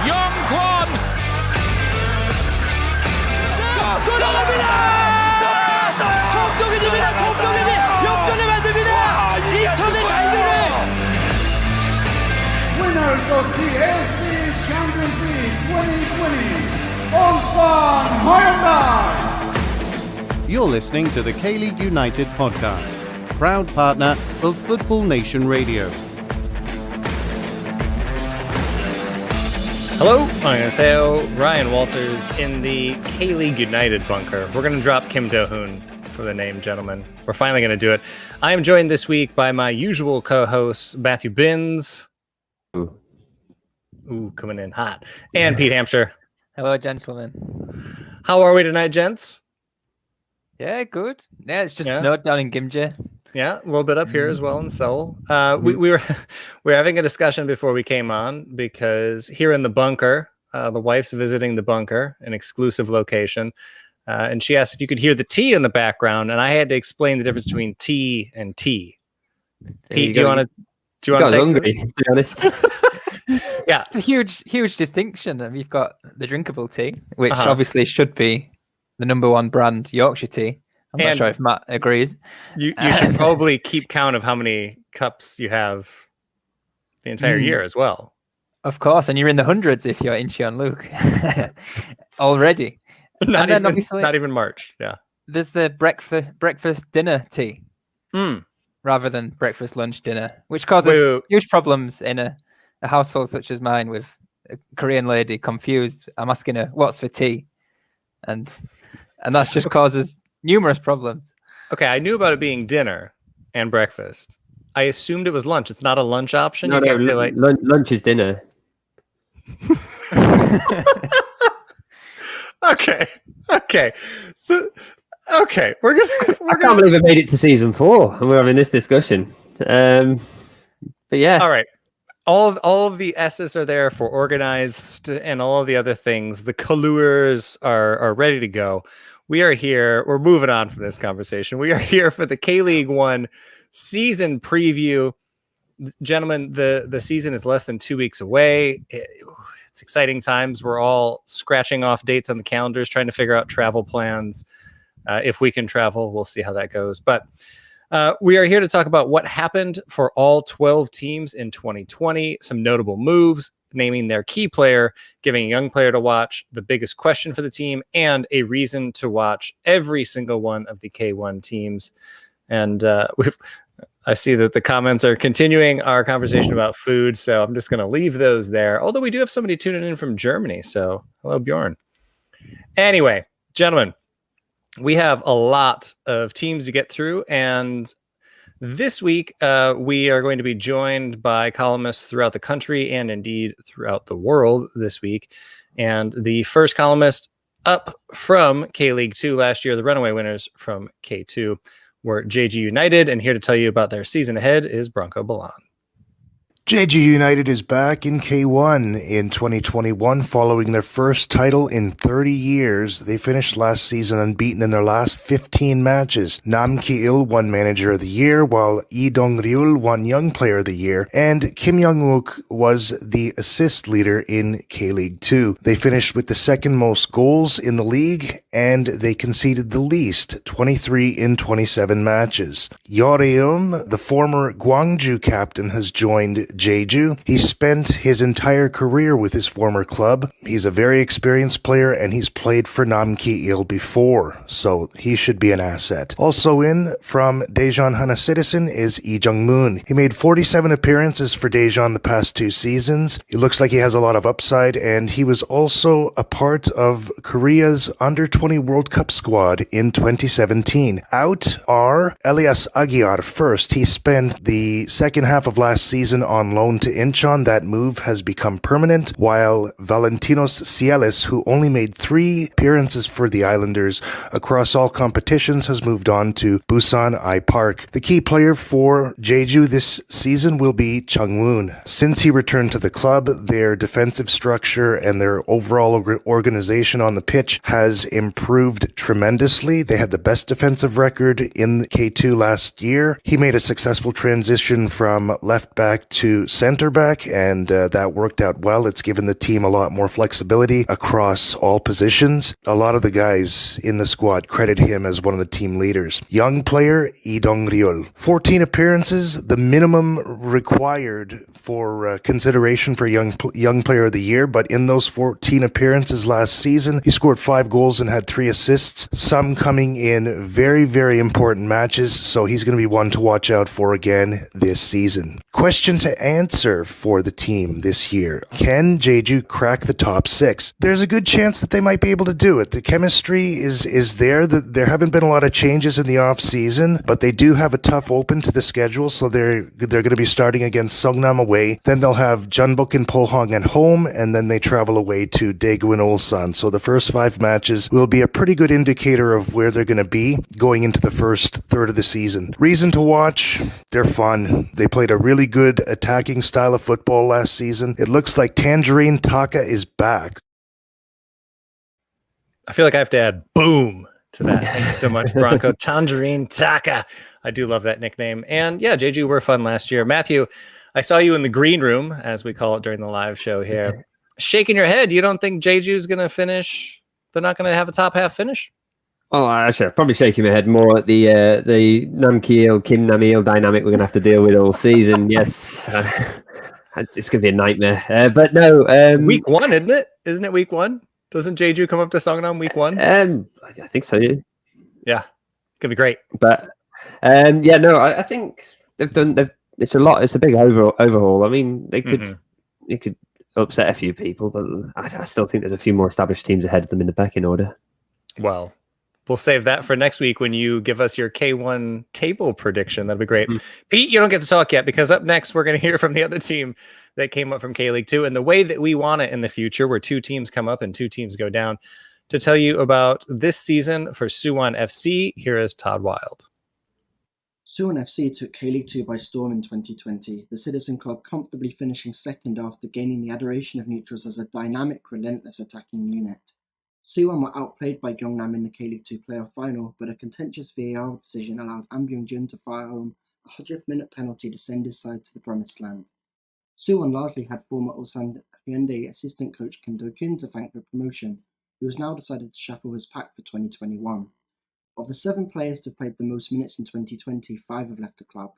영권 공동이 됩니다. 공동이 역전을 만듭니다. 이천의 갈비를. Winners of the AFC Champions League 2020, Ulsan Hyundai. You're listening to the K-League United podcast, proud partner of Football Nation Radio. Hello, 안녕하세요. Ryan Walters in the K-League United bunker. We're going to drop Kim Do-hoon for the name, gentlemen. We're finally going to do it. I am joined this week by my usual co-hosts, Matthew Binns. Ooh, coming in hot. And Pete Hampshire. Hello, gentlemen. How are we tonight, gents? Yeah, good. Yeah, it's just snowed down in Gimje. Yeah, a little bit up here as well in Seoul. We were having a discussion before we came on because here in the bunker, the wife's visiting the bunker, an exclusive location, and she asked if you could hear the T in the background, and I had to explain the difference between T and T. Pete, do you want to take hungry, to be honest. Yeah, it's a huge distinction. You've got the drinkable tea, which obviously should be the number one brand Yorkshire tea. I'm not sure if Matt agrees. You should probably keep count of how many cups you have the entire year as well. Of course, and you're in the hundreds if you're Incheon Luke already. Not even March. Yeah. There's the breakfast dinner tea rather than breakfast lunch dinner, which causes huge problems in a household such as mine with a Korean lady confused. I'm asking her what's for tea, and that just causes numerous problems. Okay, I knew about it being dinner and breakfast. I assumed it was lunch. It's not a lunch option. Lunch is dinner. Okay. We're I can't believe I made it to season 4 and we're having this discussion. But yeah. All right. All of the S's are there for organized and all of the other things. The colors are ready to go. We are here. We're moving on from this conversation. We are here for the K-League 1 season preview. Gentlemen, the season is less than 2 weeks away. It's exciting times. We're all scratching off dates on the calendars, trying to figure out travel plans. If we can travel, we'll see how that goes. But we are here to talk about what happened for all 12 teams in 2020, some notable moves, naming their key player, giving a young player to watch, the biggest question for the team, and a reason to watch every single one of the K1 teams. And I see that the comments are continuing our conversation about food, so I'm just going to leave those there. Although we do have somebody tuning in from Germany, so hello, Bjorn. Anyway, gentlemen, we have a lot of teams to get through, and this week, we are going to be joined by columnists throughout the country and indeed throughout the world this week. And the first columnist up from K-League 2 last year, the runaway winners from K2, were Jeju United. And here to tell you about their season ahead is Bronco Balan. Jeju United is back in K1 in 2021 following their first title in 30 years. They finished last season unbeaten in their last 15 matches. Nam Ki-il won Manager of the Year, while Lee Dong-ryul won Young Player of the Year, and Kim Young-wook was the assist leader in K-League 2. They finished with the second most goals in the league, and they conceded the least, 23 in 27 matches. Yoreum, the former Guangzhou captain, has joined Jeju. He spent his entire career with his former club. He's a very experienced player and he's played for Nam Ki-il before, so he should be an asset. Also in from Daejeon Hana Citizen is Lee Jung-moon. He made 47 appearances for Daejeon the past 2 seasons. He looks like he has a lot of upside, and he was also a part of Korea's Under-20 World Cup squad in 2017. Out are Elias Aguiar first. He spent the second half of last season on loan to Incheon. That move has become permanent, while Valentinos Cielis, who only made 3 appearances for the Islanders across all competitions, has moved on to Busan I Park. The key player for Jeju this season will be Chung Woon. Since he returned to the club, their defensive structure and their overall organization on the pitch has improved tremendously. They had the best defensive record in K2 last year. He made a successful transition from left back to to center back, and that worked out well. It's given the team a lot more flexibility across all positions. A lot of the guys in the squad credit him as one of the team leaders. Young player, Lee Dong-ryul. 14 appearances, the minimum required for consideration for young player of the year, but in those 14 appearances last season, he scored 5 goals and had 3 assists, some coming in very, very important matches, so he's going to be one to watch out for again this season. Question to answer for the team this year. Can Jeju crack the top 6? There's a good chance that they might be able to do it. The chemistry is there. There haven't been a lot of changes in the off-season, but they do have a tough open to the schedule, so they're going to be starting against Seongnam away. Then they'll have Jeonbuk and Pohang at home, and then they travel away to Daegu and Ulsan. So the first 5 matches will be a pretty good indicator of where they're going to be going into the first third of the season. Reason to watch? They're fun. They played a really good attacking style of football last season. It looks like Tangerine Taka is back. I feel like I have to add boom to that. Thank you so much, Bronco. Tangerine Taka. I do love that nickname. And yeah, Jeju were fun last year. Matthew, I saw you in the green room, as we call it during the live show here, shaking your head. You don't think Jeju's going to finish? They're not going to have a top half finish? Well, actually, I'm probably shaking my head more at the Namkeel, Kim Namil dynamic we're going to have to deal with all season. Yes, it's going to be a nightmare. But no. Week 1, isn't it? Isn't it week 1? Doesn't Jeju come up to Seongnam week 1? I think so, yeah. Yeah, it's going to be great. But, yeah, no, I think it's a lot. It's a big overhaul. I mean, they could upset a few people, but I still think there's a few more established teams ahead of them in the pecking order. Well, we'll save that for next week when you give us your K1 table prediction. That'd be great. Pete, you don't get to talk yet because up next we're going to hear from the other team that came up from K-League 2 and the way that we want it in the future, where 2 teams come up and 2 teams go down. To tell you about this season for Suwon FC, here is Todd Wild. Suwon FC took K-League 2 by storm in 2020, the Citizen Club comfortably finishing second after gaining the adoration of neutrals as a dynamic, relentless attacking unit. Suwon were outplayed by Gyeongnam in the K-League 2 playoff final, but a contentious VAR decision allowed An Byung-jun to fire home a 100th-minute penalty to send his side to the promised land. Suwon largely had former Ulsan Hyundai assistant coach Kim Do-kyun to thank for promotion, who has now decided to shuffle his pack for 2021. Of the 7 players to have played the most minutes in 2020, 5 have left the club.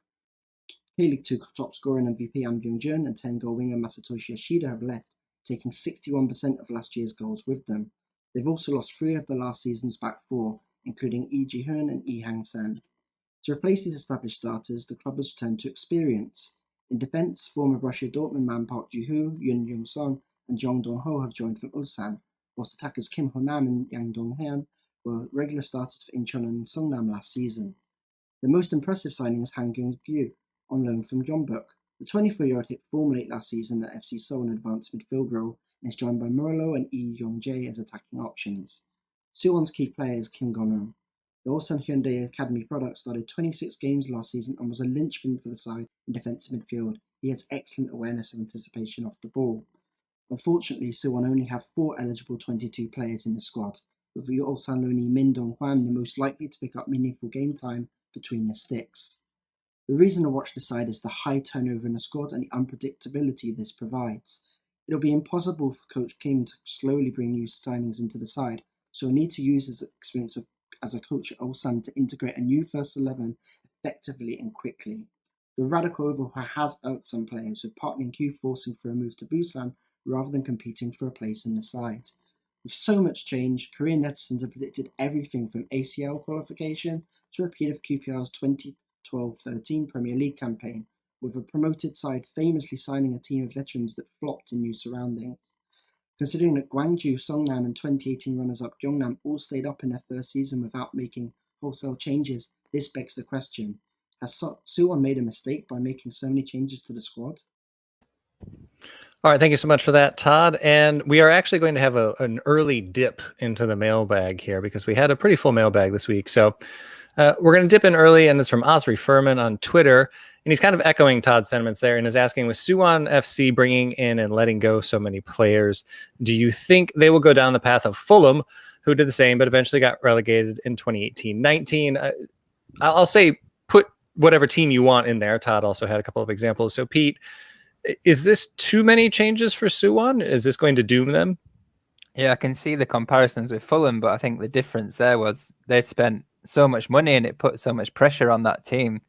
K-League 2 top scorer and MVP An Byung-jun and 10-goal winger Masatoshi Yoshida have left, taking 61% of last year's goals with them. They've also lost 3 of the last season's back 4, including Lee Ji-hoon and Lee Hang-sen. To replace these established starters, the club has returned to experience. In defence, former Borussia Dortmund man Park Ji-hoo, Yoon Jung-sung and Jong Dong-ho have joined from Ulsan, whilst attackers Kim Ho-nam and Yang Dong-hyun were regular starters for Incheon and Seongnam last season. The most impressive signing is Han Kyung-gyu, on loan from Jeonbuk. The 24-year-old hit form late last season at FC Seoul in advanced midfield role and is joined by Murilo and Lee Yong-jae as attacking options. Suwon's key player is Kim Gon-eun. The Ulsan Hyundai Academy product started 26 games last season and was a linchpin for the side in defensive midfield. He has excellent awareness and anticipation off the ball. Unfortunately, Suwon only have 4 eligible 22 players in the squad, with the Ulsan loanee Min Dong-hwan the most likely to pick up meaningful game time between the sticks. The reason to watch the side is the high turnover in the squad and the unpredictability this provides. It'll be impossible for Coach Kim to slowly bring new signings into the side, so he'll need to use his experience as a coach at Ulsan to integrate a new first 11 effectively and quickly. The radical overhaul has irked some players, with Park Min-kyu forcing for a move to Busan rather than competing for a place in the side. With so much change, Korean netizens have predicted everything from ACL qualification to a repeat of QPR's 2012-13 Premier League campaign, with a promoted side famously signing a team of veterans that flopped in new surroundings. Considering that Guangzhou, Seongnam and 2018 runners-up Gyeongnam all stayed up in their first season without making wholesale changes, this begs the question, has Suwon made a mistake by making so many changes to the squad? All right, thank you so much for that, Todd. And we are actually going to have an early dip into the mailbag here because we had a pretty full mailbag this week. So we're going to dip in early, and it's from Osri Furman on Twitter. And he's kind of echoing Todd's sentiments there and is asking, with Suwon FC bringing in and letting go so many players, do you think they will go down the path of Fulham, who did the same but eventually got relegated in 2018-19? I'll say put whatever team you want in there. Todd also had a couple of examples. So, Pete, Is this too many changes for Suwon? Is this going to doom them? Yeah, I can see the comparisons with Fulham, but I think the difference there was they spent so much money and it put so much pressure on that team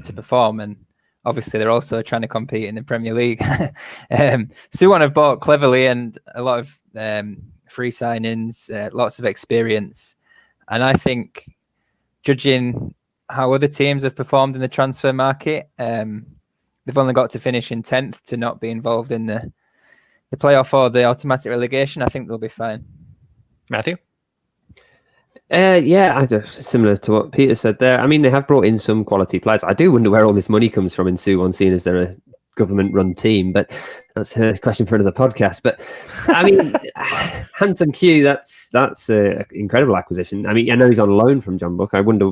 to perform. And obviously, they're also trying to compete in the Premier League. Suwon have bought cleverly and a lot of free signings, lots of experience. And I think, judging how other teams have performed in the transfer market, they've only got to finish in 10th to not be involved in the playoff or the automatic relegation. I think they'll be fine. Matthew? Yeah, similar to what Peter said there. I mean, they have brought in some quality players. I do wonder where all this money comes from in Suwon, seeing as they're a government-run team, but that's a question for another podcast. But I mean, Han Sung-kyu, that's an incredible acquisition. I mean, I know he's on loan from John Book. I wonder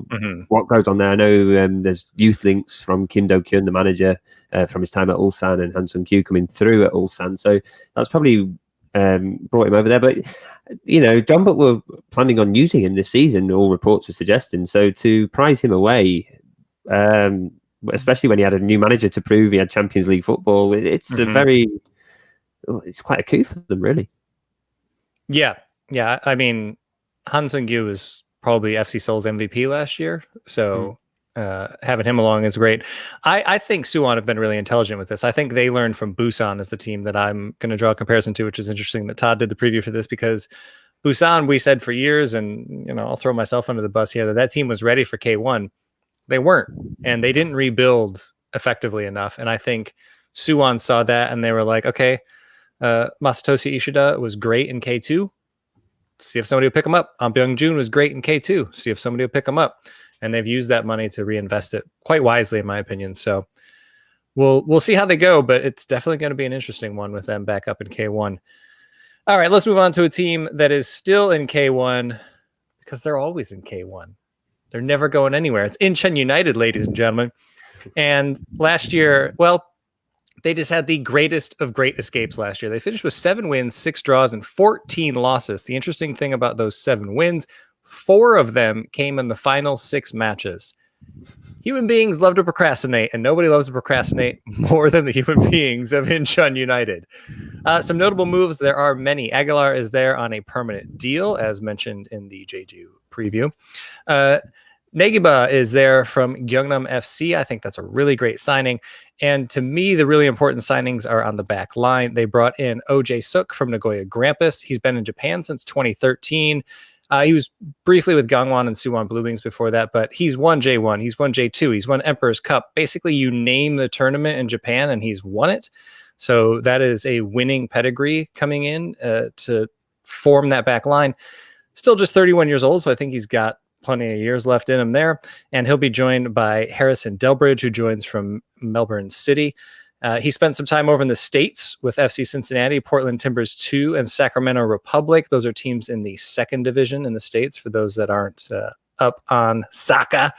what goes on there. I know there's youth links from Kim Do-kyun, the manager, from his time at Ulsan, and Han Sung-kyu coming through at Ulsan. So that's probably brought him over there. But John Book were planning on using him this season, all reports were suggesting. So to prize him away, especially when he had a new manager to prove he had Champions League football, it's quite a coup for them, really. Yeah. I mean, Han Sung-kyu was probably FC Seoul's MVP last year, so having him along is great. I think Suwon have been really intelligent with this. I think they learned from Busan as the team that I'm going to draw a comparison to, which is interesting that Todd did the preview for this, because Busan, we said for years, and I'll throw myself under the bus here, that team was ready for K1. They weren't, and they didn't rebuild effectively enough. And I think Suwon saw that, and they were like, okay, Masatoshi Ishida was great in K2. See if somebody will pick him up. Byung-jun was great in K2. See if somebody will pick him up. And they've used that money to reinvest it quite wisely, in my opinion. So we'll see how they go, but it's definitely going to be an interesting one with them back up in K1. All right, let's move on to a team that is still in K1, because they're always in K1. They're never going anywhere. It's Incheon United, ladies and gentlemen. And last year, well, they just had the greatest of great escapes last year. They finished with 7 wins, 6 draws, and 14 losses. The interesting thing about those 7 wins, 4 of them came in the final 6 matches. Human beings love to procrastinate, and nobody loves to procrastinate more than the human beings of Incheon United. Some notable moves, there are many. Aguilar is there on a permanent deal, as mentioned in the Jeju preview. Negiba is there from Gyeongnam FC. I think that's a really great signing. And to me, the really important signings are on the back line. They brought in OJ Suk from Nagoya Grampus. He's been in Japan since 2013. He was briefly with Gangwon and Suwon Blue Wings before that, but he's won J1, he's won J2, he's won Emperor's Cup. Basically, you name the tournament in Japan and he's won it. So that is a winning pedigree coming in to form that back line. Still just 31 years old, so I think he's got plenty of years left in him there. And he'll be joined by Harrison Delbridge, who joins from Melbourne City. He spent some time over in the States with FC Cincinnati, Portland Timbers 2, and Sacramento Republic. Those are teams in the 2nd division in the States, for those that aren't up on soccer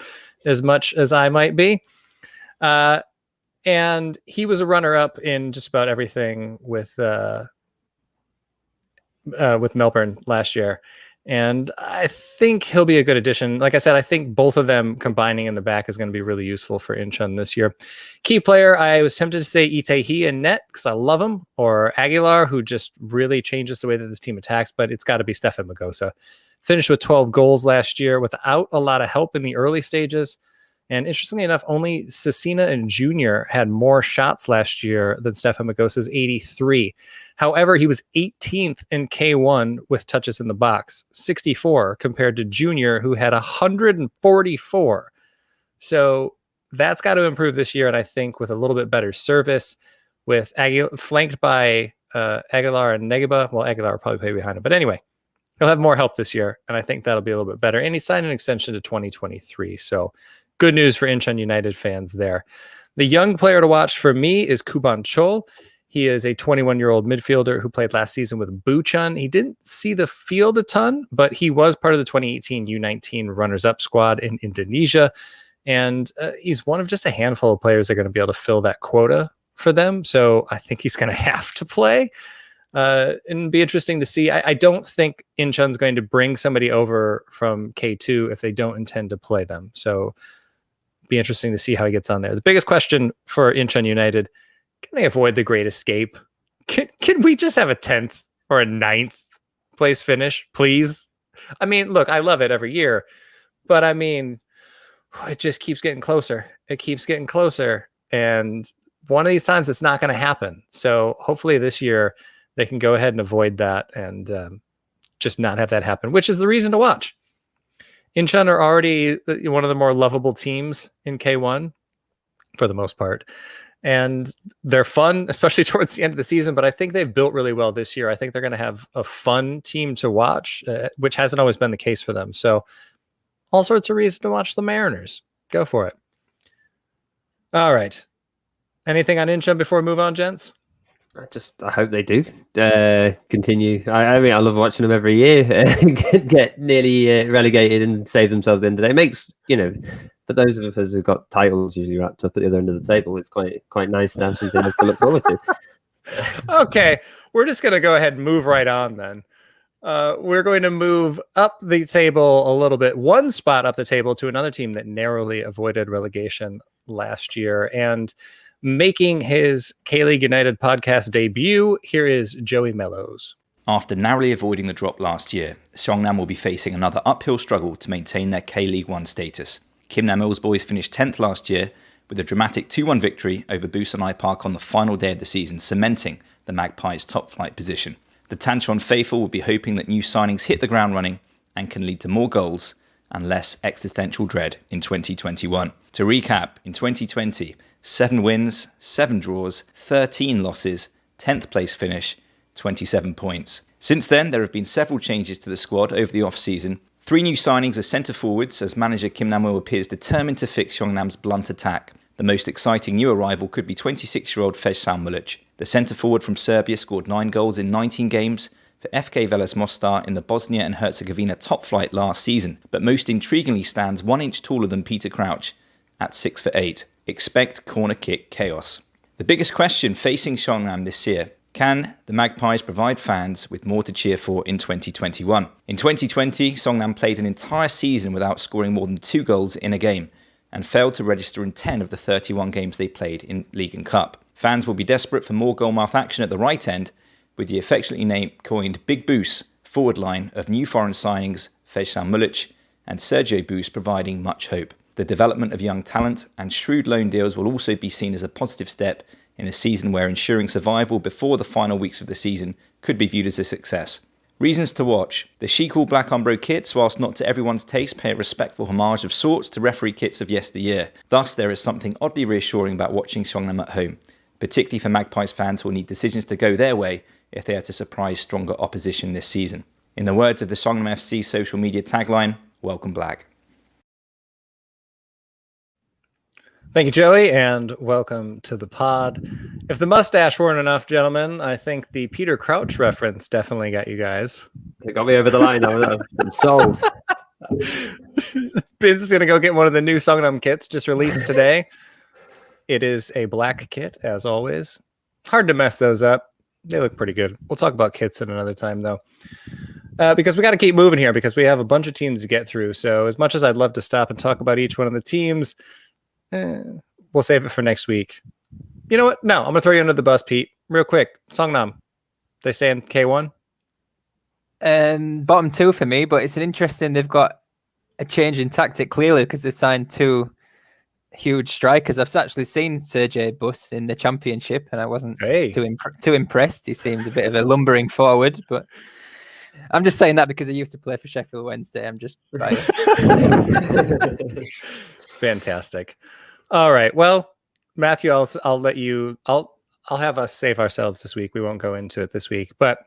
as much as I might be. And he was a runner-up in just about everything with Melbourne last year. And I think he'll be a good addition. Like I said, I think both of them combining in the back is going to be really useful for Incheon this year. Key player, I was tempted to say Lee Tae-hee in net because I love him, or Aguilar, who just really changes the way that this team attacks, but it's got to be Stefan Magosa. Finished with 12 goals last year without a lot of help in the early stages. And interestingly enough, only Cecina and Junior had more shots last year than Stefan Magosa's 83. However, he was 18th in K1 with touches in the box, 64 compared to Junior, who had 144. So that's got to improve this year. And I think with a little bit better service, with flanked by Aguilar and Negiba. Well, Aguilar will probably play behind him. But anyway, he'll have more help this year. And I think that'll be a little bit better. And he signed an extension to 2023. So good news for Incheon United fans there. The young player to watch for me is Kuban Chol. He is a 21-year-old midfielder who played last season with Bucheon. He didn't see the field a ton, but he was part of the 2018 U19 runners-up squad in Indonesia. And he's one of just a handful of players that are going to be able to fill that quota for them. So I think he's going to have to play. And it'd be interesting to see. I don't think Incheon's going to bring somebody over from K2 if they don't intend to play them. So be interesting to see how he gets on there. The biggest question for Incheon United, can they avoid the Great Escape? Can we just have a 10th or a 9th place finish, please? I mean, look, I love it every year, but I mean, it just keeps getting closer. It keeps getting closer. And one of these times it's not going to happen. So hopefully this year they can go ahead and avoid that and just not have that happen, which is the reason to watch. Incheon are already one of the more lovable teams in K1 for the most part. And they're fun, especially towards the end of the season. But I think they've built really well this year. I think they're going to have a fun team to watch, which hasn't always been the case for them. So all sorts of reason to watch the Mariners. Go for it. All right. Anything on Incheon before we move on, gents? I hope they do continue. I mean, I love watching them every year get nearly relegated and save themselves in today. It makes, for those of us who've got titles usually wrapped up at the other end of the table, it's quite nice to have something to look forward to. Okay, we're just going to go ahead and move right on then. We're going to move up the table a little bit, one spot up the table to another team that narrowly avoided relegation last year. And making his K-League United podcast debut, here is Joey Mellows. After narrowly avoiding the drop last year, Seongnam will be facing another uphill struggle to maintain their K-League 1 status. Kim Nam-il's boys finished 10th last year with a dramatic 2-1 victory over Busan Park on the final day of the season, cementing the Magpies' top flight position. The Tanchon faithful will be hoping that new signings hit the ground running and can lead to more goals and less existential dread in 2021. To recap, in 2020, 7 wins, 7 draws, 13 losses, 10th place finish, 27 points. Since then, there have been several changes to the squad over the off-season. 3 new signings as centre-forwards, as manager Kim Nam-il appears determined to fix Seongnam's blunt attack. The most exciting new arrival could be 26-year-old Fejsan Mulic. The centre-forward from Serbia scored 9 goals in 19 games for FK Veles Mostar in the Bosnia and Herzegovina top flight last season, but most intriguingly stands 1 inch taller than Peter Crouch at 6'8". Expect corner kick chaos. The biggest question facing Seongnam this year: can the Magpies provide fans with more to cheer for in 2021? In 2020, Seongnam played an entire season without scoring more than 2 goals in a game and failed to register in 10 of the 31 games they played in League and Cup. Fans will be desperate for more goalmouth action at the right end, with the affectionately coined Big Boos forward line of new foreign signings Fejsan Mulic and Sergio Boos providing much hope. The development of young talent and shrewd loan deals will also be seen as a positive step in a season where ensuring survival before the final weeks of the season could be viewed as a success. Reasons to watch: the chic all black Umbro kits, whilst not to everyone's taste, pay a respectful homage of sorts to referee kits of yesteryear. Thus, there is something oddly reassuring about watching Seongnam at home, particularly for Magpies fans who will need decisions to go their way if they are to surprise stronger opposition this season. In the words of the Seongnam FC social media tagline, welcome black. Thank you, Joey, and welcome to the pod. If the mustache weren't enough, gentlemen, I think the Peter Crouch reference definitely got you guys. It got me over the line. I'm sold. Biz is going to go get one of the new Seongnam kits just released today. It is a black kit, as always. Hard to mess those up. They look pretty good. We'll talk about kits at another time, though. Because we got to keep moving here because we have a bunch of teams to get through. So as much as I'd love to stop and talk about each one of the teams, we'll save it for next week. You know what? No, I'm going to throw you under the bus, Pete. Real quick. Seongnam, they stay in K1? Bottom 2 for me, but it's an interesting, they've got a change in tactic clearly because they signed 2 huge strikers. I've actually seen Sergei Bus in the championship and I wasn't too impressed. He seemed a bit of a lumbering forward, but I'm just saying that because he used to play for Sheffield Wednesday. I'm just biased. Fantastic. All right. Well, Matthew, I'll let you. I'll have us save ourselves this week. We won't go into it this week, but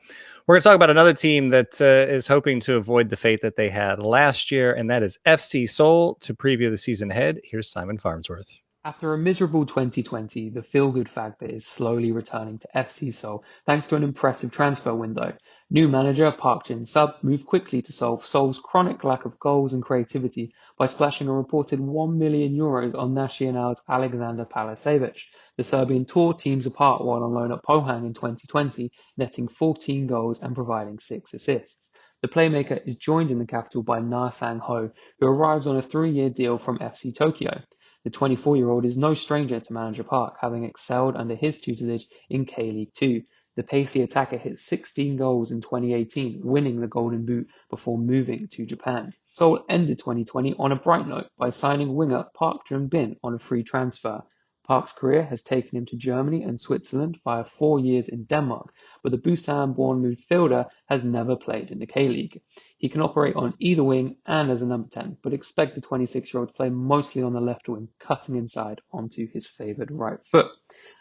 we're going to talk about another team that is hoping to avoid the fate that they had last year, and that is FC Seoul. To preview the season ahead, here's Simon Farnsworth. After a miserable 2020, the feel-good factor is slowly returning to FC Seoul thanks to an impressive transfer window. New manager Park Jin-sub moved quickly to solve Seoul's chronic lack of goals and creativity by splashing a reported €1 million on Nacional's Alexander Palasevich. The Serbian tore teams apart while on loan at Pohang in 2020, netting 14 goals and providing 6 assists. The playmaker is joined in the capital by Na Sang-ho, who arrives on a 3-year deal from FC Tokyo. The 24-year-old is no stranger to Manager Park, having excelled under his tutelage in K-League 2. The pacey attacker hit 16 goals in 2018, winning the Golden Boot before moving to Japan. Seoul ended 2020 on a bright note by signing winger Park Jung-bin on a free transfer. Park's career has taken him to Germany and Switzerland via 4 years in Denmark, but the Busan-born midfielder has never played in the K-League. He can operate on either wing and as a number 10, but expect the 26-year-old to play mostly on the left wing, cutting inside onto his favoured right foot.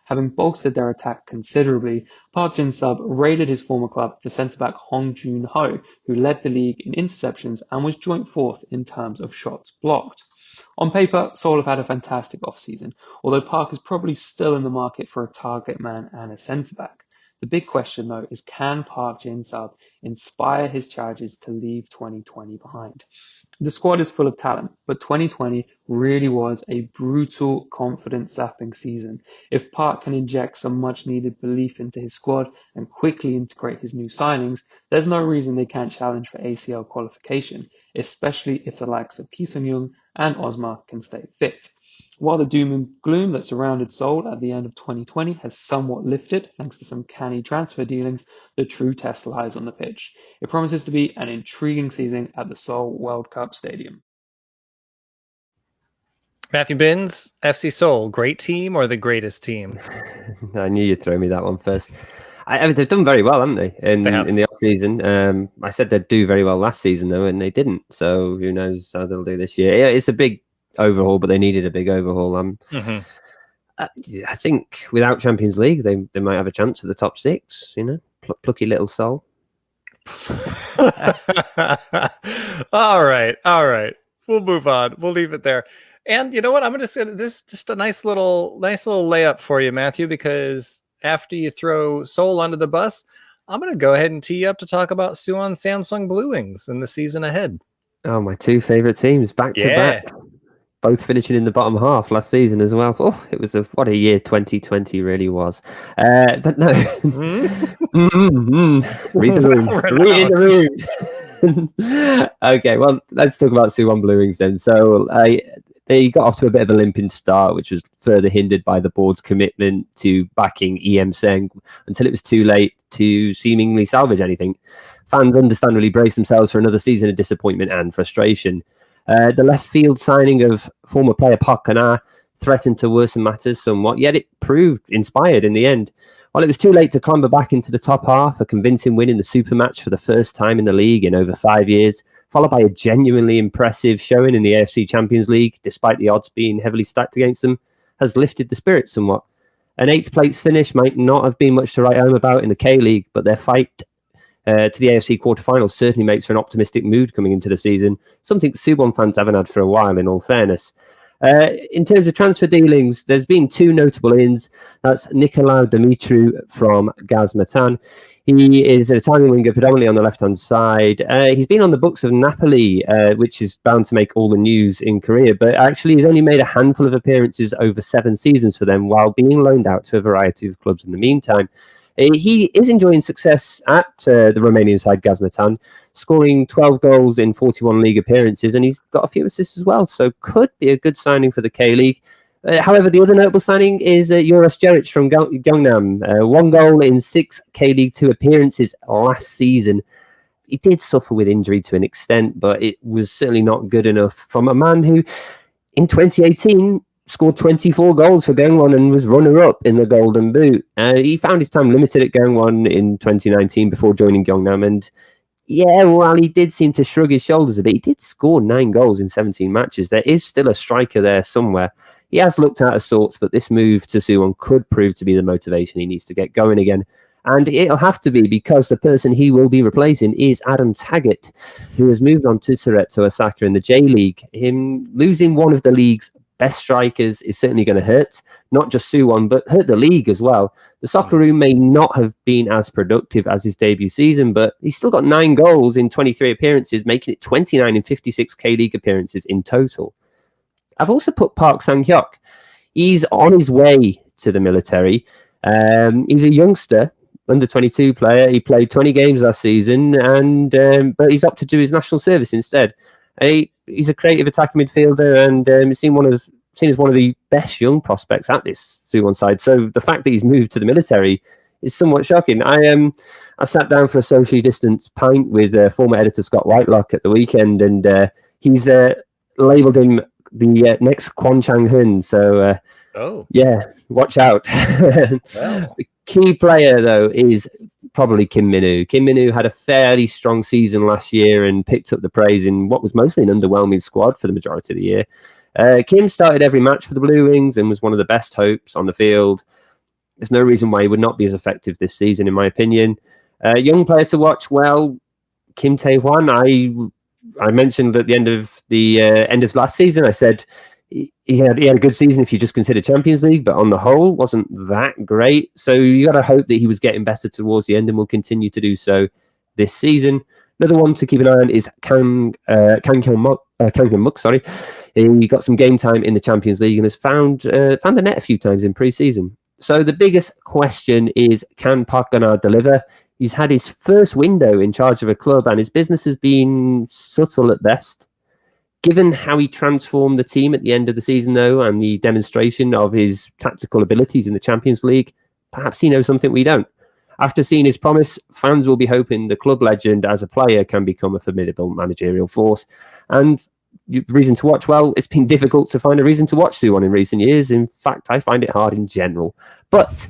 Having bolstered their attack considerably, Park Jin-sub raided his former club for centre-back Hong Joon-ho, who led the league in interceptions and was joint fourth in terms of shots blocked. On paper, Seoul have had a fantastic off-season, although Park is probably still in the market for a target man and a centre-back. The big question, though, is can Park Jin-sub inspire his charges to leave 2020 behind? The squad is full of talent, but 2020 really was a brutal, confidence-sapping season. If Park can inject some much-needed belief into his squad and quickly integrate his new signings, there's no reason they can't challenge for ACL qualification, especially if the likes of Ki Sung-young and Osma can stay fit. While the doom and gloom that surrounded Seoul at the end of 2020 has somewhat lifted thanks to some canny transfer dealings, the true test lies on the pitch. It promises to be an intriguing season at the Seoul World Cup Stadium. Matthew Binns, FC Seoul, great team or the greatest team? I knew you'd throw me that one first. I mean, they've done very well, haven't they, in the off-season? I said they'd do very well last season, though, and they didn't. So who knows how they'll do this year. Yeah, it's a big overhaul, but they needed a big overhaul. I think without Champions League, they might have a chance at the top six. You know, plucky little Seoul. All right. We'll move on. We'll leave it there. And you know what? I'm going to say this is just a nice little layup for you, Matthew, because after you throw Seoul under the bus, I'm going to go ahead and tee you up to talk about Suwon Samsung Blue Wings in the season ahead. Oh, my two favorite teams back to back. Both finishing in the bottom half last season as well. Oh, it was what a year 2020 really was. But no. Read the room. Read in the room. Okay, well, let's talk about Suwon Blue Wings then. So they got off to a bit of a limping start, which was further hindered by the board's commitment to backing EM Seng until it was too late to seemingly salvage anything. Fans understandably braced themselves for another season of disappointment and frustration. The left field signing of former player Park Kana threatened to worsen matters somewhat, yet it proved inspired in the end. While it was too late to clamber back into the top half, a convincing win in the Super Match for the first time in the league in over 5 years, followed by a genuinely impressive showing in the AFC Champions League, despite the odds being heavily stacked against them, has lifted the spirits somewhat. An 8th place finish might not have been much to write home about in the K-League, but their fight to the AFC quarterfinals certainly makes for an optimistic mood coming into the season, something Suwon fans haven't had for a while, in all fairness. In terms of transfer dealings, there's been two notable ins. That's Nicolau Dumitru from Gazmatan. He is an Italian winger, predominantly on the left-hand side. He's been on the books of Napoli, which is bound to make all the news in Korea, but actually he's only made a handful of appearances over 7 seasons for them, while being loaned out to a variety of clubs in the meantime. He is enjoying success at the Romanian side Gazmatan, scoring 12 goals in 41 league appearances, and he's got a few assists as well, so could be a good signing for the K-League. However, the other notable signing is Joras Jeric from Gyeongnam. 1 goal in 6 K-League 2 appearances last season. He did suffer with injury to an extent, but it was certainly not good enough from a man who, in 2018, scored 24 goals for Gangwon and was runner-up in the Golden Boot. He found his time limited at Gangwon in 2019 before joining Gyeongnam, and while he did seem to shrug his shoulders a bit, he did score 9 goals in 17 matches. There is still a striker there somewhere. He has looked out of sorts, but this move to Suwon could prove to be the motivation he needs to get going again. And it'll have to be, because the person he will be replacing is Adam Taggart, who has moved on to Suretto Osaka in the J-League. Him losing one of the league's best strikers is certainly going to hurt, not just Suwon, but hurt the league as well. The Socceroo may not have been as productive as his debut season, but he's still got 9 goals in 23 appearances, making it 29 in 56 K-League appearances in total. I've also put Park Sang-hyuk. He's on his way to the military. He's a youngster, under 22 player. He played 20 games last season, but he's opted to do his national service instead. He's a creative attacking midfielder, and he's seen one of seen as one of the best young prospects at this Suwon side. So the fact that he's moved to the military is somewhat shocking. I sat down for a socially distanced pint with former editor Scott Whitelock at the weekend, and he's labelled him the next Kwon Chang-hun. So yeah, watch out. Well. The key player, though, is probably Kim Min-woo. Kim Min-woo had a fairly strong season last year and picked up the praise in what was mostly an underwhelming squad for the majority of the year. Kim started every match for the Blue Wings and was one of the best hopes on the field. There's no reason why he would not be as effective this season, in my opinion. Young player to watch, well, Kim Taehyung. I mentioned at the end of last season, I said he had a good season if you just consider Champions League, but on the whole wasn't that great. So you got to hope that he was getting better towards the end and will continue to do so this season. Another one to keep an eye on is Kang Hyun-muk. Sorry, he got some game time in the Champions League and has found the net a few times in pre-season. So the biggest question is, can Park Gun-ah deliver? He's had his first window in charge of a club and his business has been subtle at best. Given how he transformed the team at the end of the season, though, and the demonstration of his tactical abilities in the Champions League, perhaps he knows something we don't. After seeing his promise, fans will be hoping the club legend as a player can become a formidable managerial force. And reason to watch, well, it's been difficult to find a reason to watch Suwon in recent years. In fact, I find it hard in general. But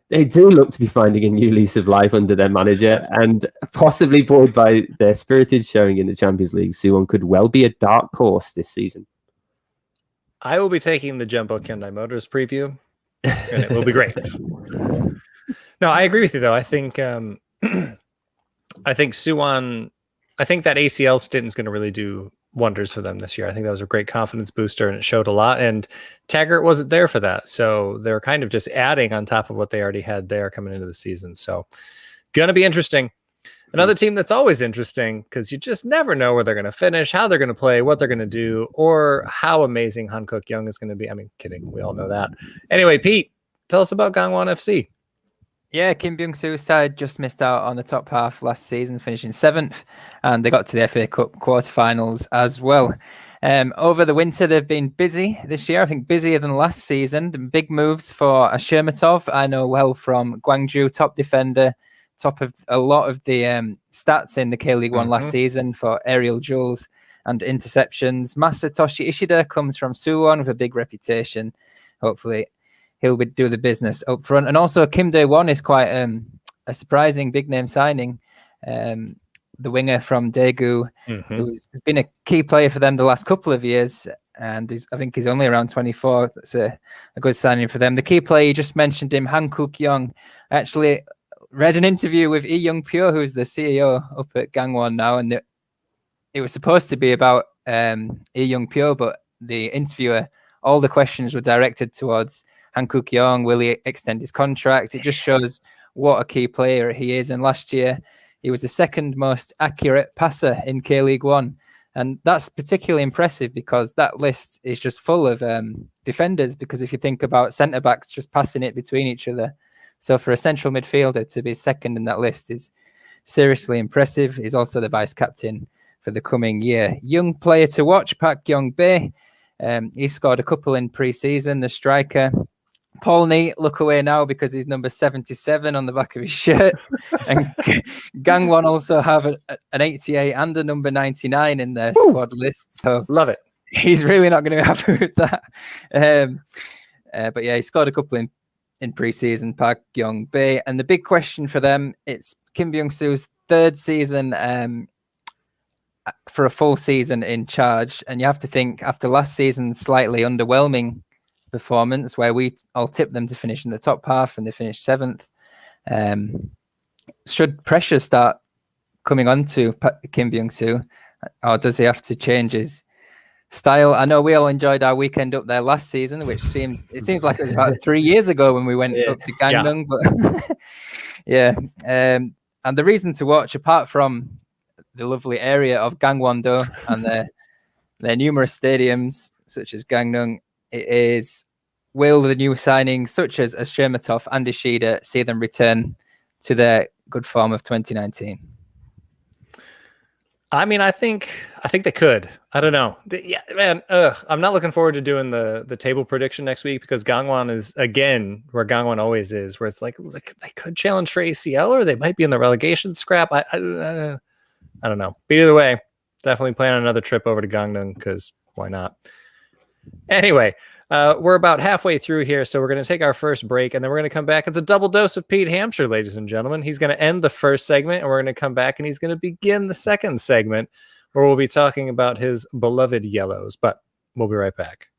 they do look to be finding a new lease of life under their manager, and possibly buoyed by their spirited showing in the Champions League, Suwon could well be a dark horse this season. I will be taking the Jumbo Hyundai Motors preview, and it will be great. No, I agree with you, though. I think Suwon, I think that ACL stint is going to really do wonders for them this year. I think that was a great confidence booster and it showed a lot, and Taggart wasn't there for that. So they're kind of just adding on top of what they already had there coming into the season. So going to be interesting. Another team that's always interesting because you just never know where they're going to finish, how they're going to play, what they're going to do, or how amazing Hankook Young is going to be. I mean, kidding. We all know that. Anyway, Pete, tell us about Gangwon FC. Yeah, Kim Byung-soo's side just missed out on the top half last season, finishing 7th, and they got to the FA Cup quarterfinals as well. Over the winter, they've been busy this year, I think busier than last season. Big moves for Ashirmatov, I know well from Guangzhou, top defender, top of a lot of the stats in the K-League One last season for aerial duels and interceptions. Masatoshi Ishida comes from Suwon with a big reputation. Hopefully he'll do the business up front. And also Kim Dae-won is quite a surprising big name signing. The winger from Degu, who's been a key player for them the last couple of years. And I think he's only around 24. That's a good signing for them. The key player, you just mentioned him, Hankook Young. I actually read an interview with Lee Young-pyo, who's the CEO up at Gangwon now. And it was supposed to be about Lee Young-pyo, but the interviewer, all the questions were directed towards Hankook Young. Will he extend his contract? It just shows what a key player he is. And last year, he was the second most accurate passer in K-League One. And that's particularly impressive because that list is just full of defenders. Because if you think about centre-backs just passing it between each other. So for a central midfielder to be second in that list is seriously impressive. He's also the vice-captain for the coming year. Young player to watch, Park Kyung-bae. He scored a couple in pre-season, the striker. Paul Nee, look away now because he's number 77 on the back of his shirt. And Gangwon also have an 88 and a number 99 in their squad list. So love it. He's really not going to be happy with that. But yeah, he scored a couple in pre-season, Park Kyung-bae. And the big question for them, it's Kim Byung-soo's third season for a full season in charge. And you have to think after last season's slightly underwhelming performance where we all tipped them to finish in the top half and they finished 7th. Should pressure start coming on to Kim Byung-soo, or does he have to change his style? I know we all enjoyed our weekend up there last season, which seems like it was about 3 years ago when we went up to Gangneung. But yeah, and the reason to watch, apart from the lovely area of Gangwon-do and their numerous stadiums such as Gangneung, it is, will the new signings such as Ashirmatov and Ishida see them return to their good form of 2019? I mean, I think they could. I don't know. Yeah, man. I'm not looking forward to doing the table prediction next week because Gangwon is again where Gangwon always is, where it's like they could challenge for ACL or they might be in the relegation scrap. I don't know. But either way, definitely plan another trip over to Gangneung because why not? Anyway, we're about halfway through here, so we're going to take our first break, and then we're going to come back. It's a double dose of Pete Hampshire, ladies and gentlemen. He's going to end the first segment, and we're going to come back, and he's going to begin the second segment, where we'll be talking about his beloved yellows. But we'll be right back.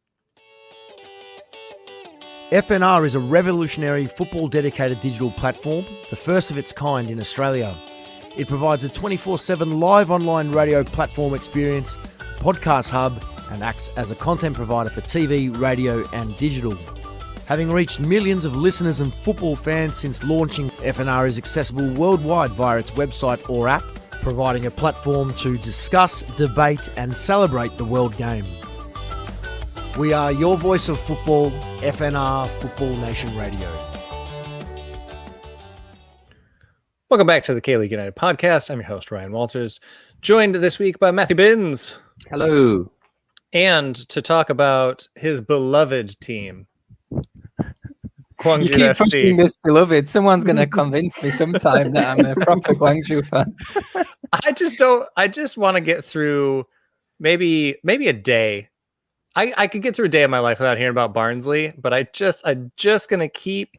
FNR is a revolutionary football-dedicated digital platform, the first of its kind in Australia. It provides a 24/7 live online radio platform experience, podcast hub, and acts as a content provider for TV, radio and digital. Having reached millions of listeners and football fans since launching, FNR is accessible worldwide via its website or app, providing a platform to discuss, debate and celebrate the world game. We are your voice of football, FNR Football Nation Radio. Welcome back to the K-League United podcast. I'm your host, Ryan Walters, joined this week by Matthew Binns. Hello. And to talk about his beloved team, Guangzhou You keep pushing FC. this beloved. Someone's going to convince me sometime that I'm a proper Guangzhou fan. I just want to get through maybe a day. I could get through a day of my life without hearing about Barnsley, but I'm just gonna keep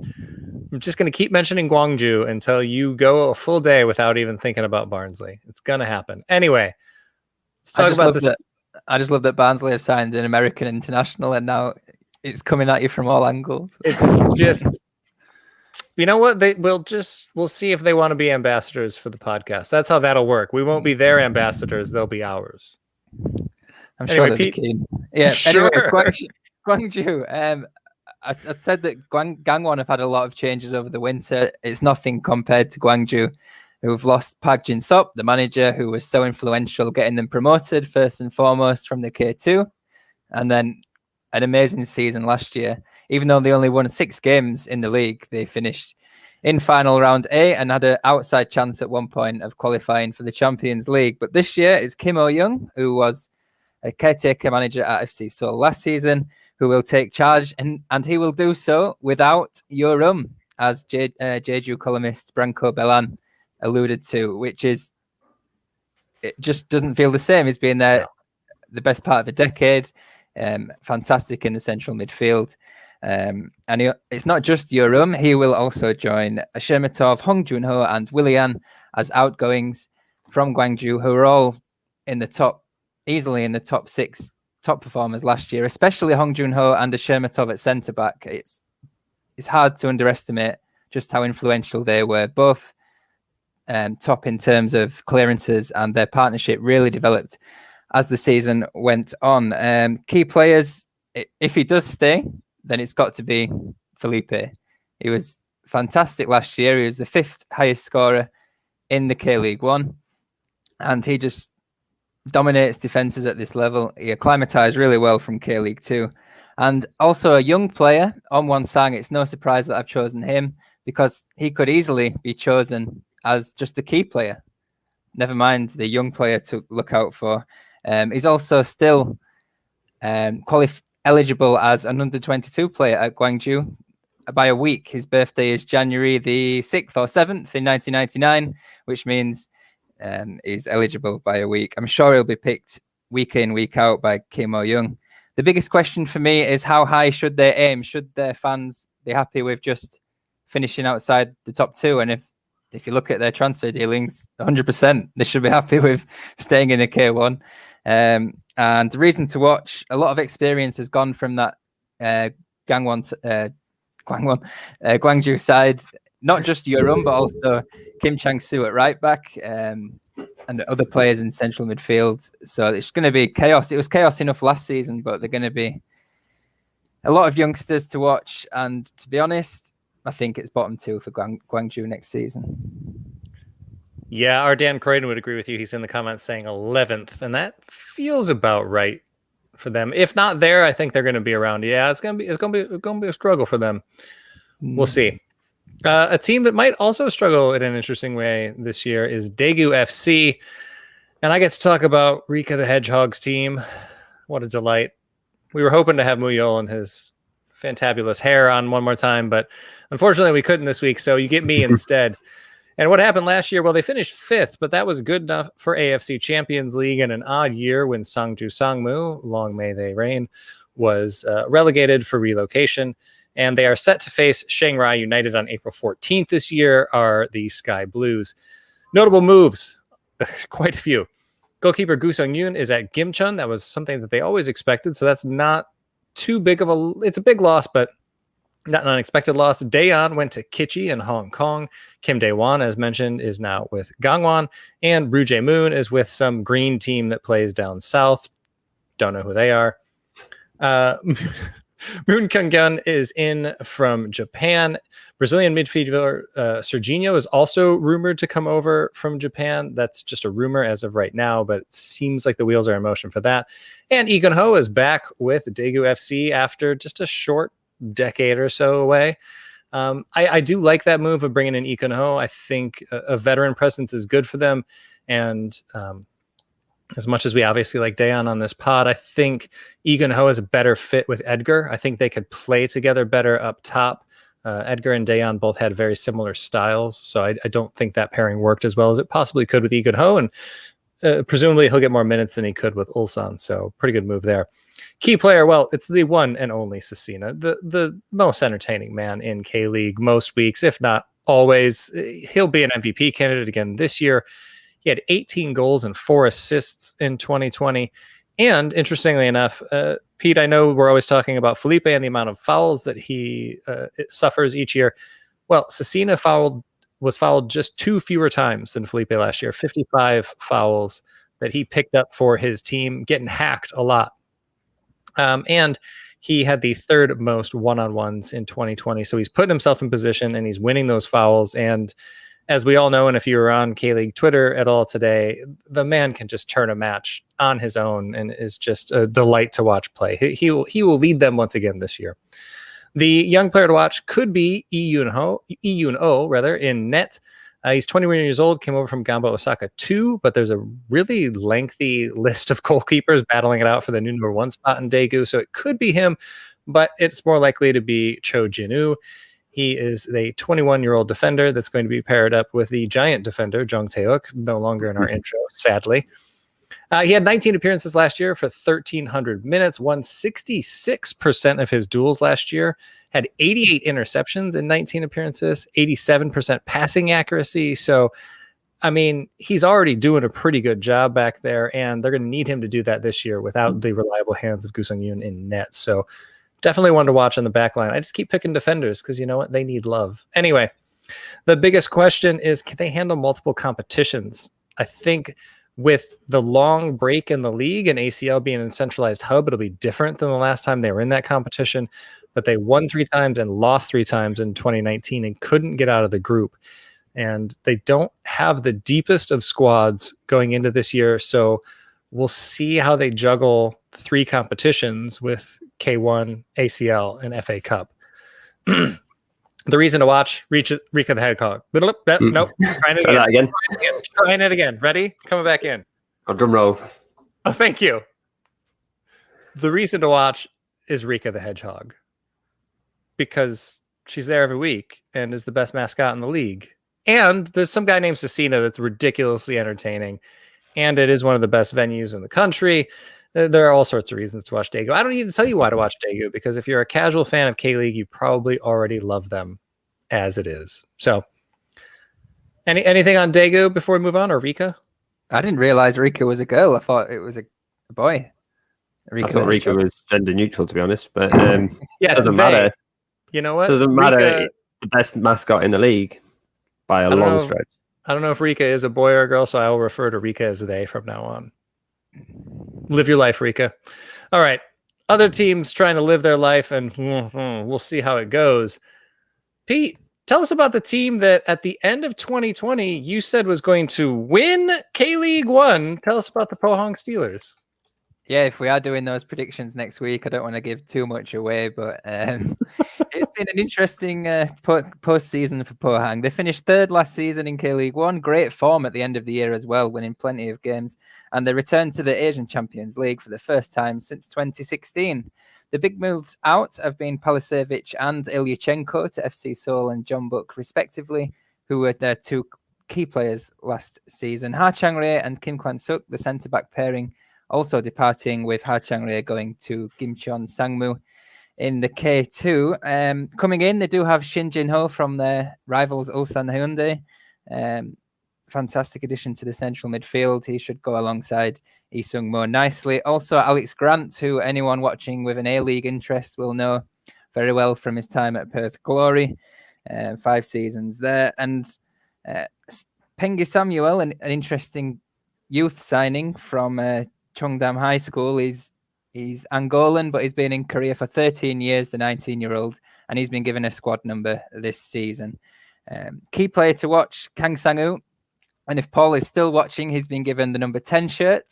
mentioning Guangzhou until you go a full day without even thinking about Barnsley. It's gonna happen. Anyway, let's talk about this. I just love that Barnsley have signed an American international, and now it's coming at you from all angles. It's just, you know what? We'll see if they want to be ambassadors for the podcast. That's how that'll work. We won't be their ambassadors; they'll be ours. I'm sure they'll be keen. Yeah. Sure. Anyway, Guangzhou. I said that Gangwon have had a lot of changes over the winter. It's nothing compared to Guangzhou, who've lost Park Jin-sop, the manager who was so influential getting them promoted first and foremost from the K2, and then an amazing season last year. Even though they only won 6 games in the league, they finished in final round A and had an outside chance at one point of qualifying for the Champions League. But this year it's Kim Oh-young, who was a caretaker manager at FC Seoul last season, who will take charge, and he will do so without Yorum, as Jeju columnist Branko Belan alluded to, which is, it just doesn't feel the same. He's been there the best part of a decade, fantastic in the central midfield. And it's not just Yorum, he will also join Shermatov, Hong Junho and Willian as outgoings from Guangzhou, who are all easily in the top 6 top performers last year, especially Hong Junho and Shermatov at centre-back. It's hard to underestimate just how influential they were, both top in terms of clearances, and their partnership really developed as the season went on. Key players, if he does stay, then it's got to be Felipe. He was fantastic last year. He was the 5th highest scorer in the K-League 1, and he just dominates defenses at this level. He acclimatized really well from K-League 2. And also a young player, On Sang. It's no surprise that I've chosen him, because he could easily be chosen as just the key player. Never mind the young player to look out for. He's also still eligible as an under-22 player at Guangzhou by a week. His birthday is January the 6th or 7th in 1999, which means is eligible by a week. I'm sure he'll be picked week in, week out by Kim Oh-young. The biggest question for me is, how high should they aim? Should their fans be happy with just finishing outside the top 2? And if you look at their transfer dealings, 100%, they should be happy with staying in the K1. And the reason to watch, a lot of experience has gone from that Guangzhou side. Not just Yorum, but also Kim Chang-soo at right back, and other players in central midfield. So it's going to be chaos. It was chaos enough last season, but they're going to be a lot of youngsters to watch. And to be honest, I think it's bottom 2 for Guangzhou next season. Yeah, our Dan Croydon would agree with you. He's in the comments saying 11th, and that feels about right for them. If not there, I think they're going to be around. Yeah, it's going to be a struggle for them. We'll see. A team that might also struggle in an interesting way this year is Degu Fc. And I get to talk about Rika the Hedgehog's team. What a delight. We were hoping to have Muyol and his fantabulous hair on one more time, but unfortunately we couldn't this week, so you get me instead. And what happened last year? Well, they finished 5th, but that was good enough for AFC Champions League in an odd year when Sangju Sangmu, long may they reign, was relegated for relocation. And they are set to face Shanghai United on April 14th this year, are the Sky Blues. Notable moves, quite a few. Goalkeeper Gu Sung-yoon is at Gimcheon. That was something that they always expected, so that's not too big of a... It's a big loss, but not an unexpected loss. Daeyeon went to Kichi in Hong Kong. Kim Dae-won, as mentioned, is now with Gangwon. And Bru Jae-moon is with some green team that plays down south. Don't know who they are. Moon Kyung-gun is in from Japan. Brazilian midfielder Serginho is also rumored to come over from Japan. That's just a rumor as of right now, but it seems like the wheels are in motion for that. And Lee Gun-ho is back with Degu FC after just a short decade or so away. I do like that move of bringing in Lee Gun-ho. I think a veteran presence is good for them. And as much as we obviously like Daeyeon on this pod, I think Lee Gun-ho is a better fit with Edgar. I think they could play together better up top. Edgar and Daeyeon both had very similar styles, so I don't think that pairing worked as well as it possibly could with Lee Gun-ho, and presumably he'll get more minutes than he could with Ulsan, so pretty good move there. Key player, well, it's the one and only Cecina, the most entertaining man in K-League most weeks, if not always. He'll be an MVP candidate again this year. He had 18 goals and 4 assists in 2020. And interestingly enough, Pete, I know we're always talking about Felipe and the amount of fouls that he suffers each year. Well, Cecina was fouled just 2 fewer times than Felipe last year, 55 fouls that he picked up for his team, getting hacked a lot. And he had the 3rd most one-on-ones in 2020. So he's putting himself in position and he's winning those fouls. And as we all know, and if you were on K-League Twitter at all today, the man can just turn a match on his own and is just a delight to watch play. He will lead them once again this year. The young player to watch could be Lee Yoon-oh, in net. He's 21 years old, came over from Gamba Osaka 2, but there's a really lengthy list of goalkeepers battling it out for the new number 1 spot in Daegu, so it could be him, but it's more likely to be Cho Jin-woo. He is the 21-year-old defender that's going to be paired up with the giant defender, Jung Taehyung, no longer in our intro, sadly. He had 19 appearances last year for 1,300 minutes, won 66% of his duels last year, had 88 interceptions in 19 appearances, 87% passing accuracy. So, I mean, he's already doing a pretty good job back there, and they're going to need him to do that this year without the reliable hands of Gu Sung-yoon in net. So, definitely one to watch on the back line. I just keep picking defenders because you know what? They need love. Anyway, the biggest question is, can they handle multiple competitions? I think with the long break in the league and ACL being a centralized hub, it'll be different than the last time they were in that competition. But they won 3 times and lost 3 times in 2019 and couldn't get out of the group. And they don't have the deepest of squads going into this year. So we'll see how they juggle 3 competitions with K1, ACL, and FA Cup. The reason to watch, Rika the Hedgehog. Nope, trying it again. Ready? Coming back in. Oh, drum roll. Oh, thank you. The reason to watch is Rika the Hedgehog. Because she's there every week and is the best mascot in the league. And there's some guy named Cecina that's ridiculously entertaining. And it is one of the best venues in the country. There are all sorts of reasons to watch Daegu. I don't need to tell you why to watch Daegu, because if you're a casual fan of K-League, you probably already love them as it is. So, anything on Daegu before we move on, or Rika? I didn't realize Rika was a girl. I thought it was a boy. I thought Rika was gender neutral, to be honest. But yes, doesn't matter. You know what? Doesn't matter. Rika, the best mascot in the league by a long stretch. I don't know if Rika is a boy or a girl, so I will refer to Rika as they from now on. Live your life, Rika. All right. Other teams trying to live their life, and we'll see how it goes. Pete, tell us about the team that at the end of 2020 you said was going to win K-League 1. Tell us about the Pohang Steelers. Yeah, if we are doing those predictions next week, I don't want to give too much away, but it's been an interesting post-season for Pohang. They finished third last season in K-League 1, great form at the end of the year as well, winning plenty of games, and they returned to the Asian Champions League for the first time since 2016. The big moves out have been Palisevich and Ilyachenko to FC Seoul and Jeonbuk, respectively, who were their two key players last season. Ha Chang-rae and Kim Kwan-suk, the centre-back pairing, also departing, with Ha Chang-rae going to Gimcheon Sangmu in the K2. Coming in, they do have Shin Jin-ho from their rivals Ulsan Hyundai. Fantastic addition to the central midfield. He should go alongside Lee Sung-mo nicely. Also, Alex Grant, who anyone watching with an A-League interest will know very well from his time at Perth Glory. 5 seasons there. And Pengi Samuel, an interesting youth signing from Cheongdam High School. He's Angolan, but he's been in Korea for 13 years, the 19-year-old, and he's been given a squad number this season. Key player to watch, Kang Sang-woo. And if Paul is still watching, he's been given the number 10 shirt,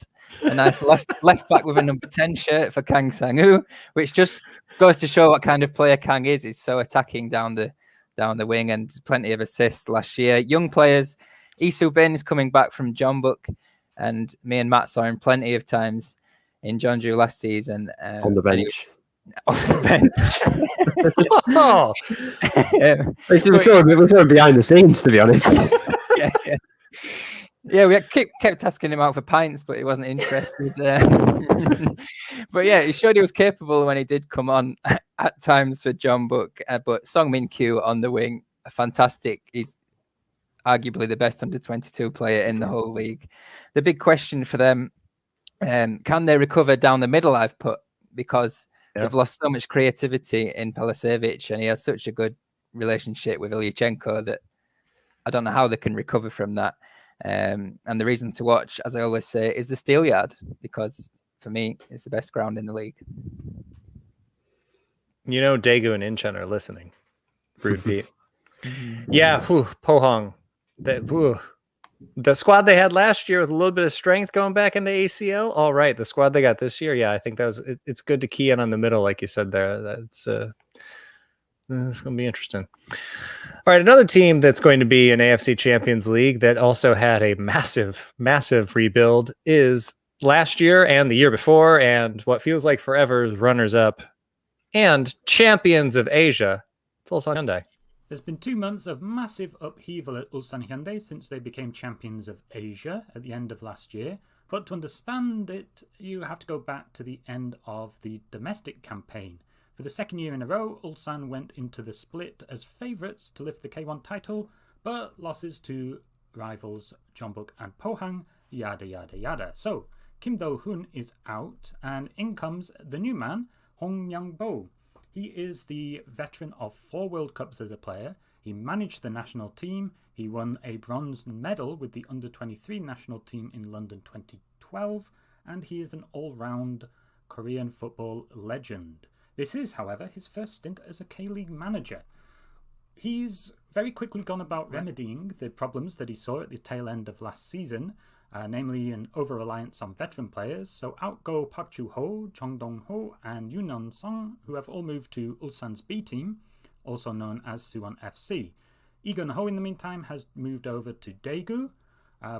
a nice left back with a number 10 shirt for Kang Sang-woo, which just goes to show what kind of player Kang is. He's so attacking down the wing and plenty of assists last year. Young players, Isu Bin is coming back from Jeonbuk, and me and Matt saw him plenty of times in Jeonju last season. On the bench. On the bench. Oh. We saw him behind the scenes, to be honest. Yeah, we kept asking him out for pints, but he wasn't interested. But yeah, he showed he was capable when he did come on at times for Jeonbuk. But Song Min Kyu on the wing, fantastic. He's arguably the best under-22 player in the whole league. The big question for them, can they recover down the middle, I've put, because they've lost so much creativity in Palisevich, and he has such a good relationship with Ilyachenko that I don't know how they can recover from that. And the reason to watch, as I always say, is the Steel Yard, because for me, it's the best ground in the league. You know, Degu and Incheon are listening. Brood Pete. Yeah, Pohang. The squad they had last year with a little bit of strength going back into ACL. All right, the squad they got this year. Yeah, I think it's good to key in on the middle, like you said there. That's it's going to be interesting. All right, another team that's going to be in AFC Champions League that also had a massive, massive rebuild is last year and the year before, and what feels like forever runners-up and champions of Asia. It's Ulsan Hyundai. There's been 2 months of massive upheaval at Ulsan Hyundai since they became champions of Asia at the end of last year. But to understand it, you have to go back to the end of the domestic campaign. For the second year in a row, Ulsan went into the split as favourites to lift the K1 title, but losses to rivals Jeonbuk and Pohang, yada yada yada. So, Kim Do-hoon is out, and in comes the new man, Hong Myung-bo. He is the veteran of 4 World Cups as a player. He managed the national team. He won a bronze medal with the under-23 national team in London 2012, and he is an all-round Korean football legend. This is, however, his first stint as a K-League manager. He's very quickly gone about remedying the problems that he saw at the tail end of last season, namely an over-reliance on veteran players. So out go Park Chu-ho, Chong Dong-ho, and Yoon Non-sung, who have all moved to Ulsan's B team, also known as Suwon FC. Lee Gun-ho, in the meantime, has moved over to Daegu,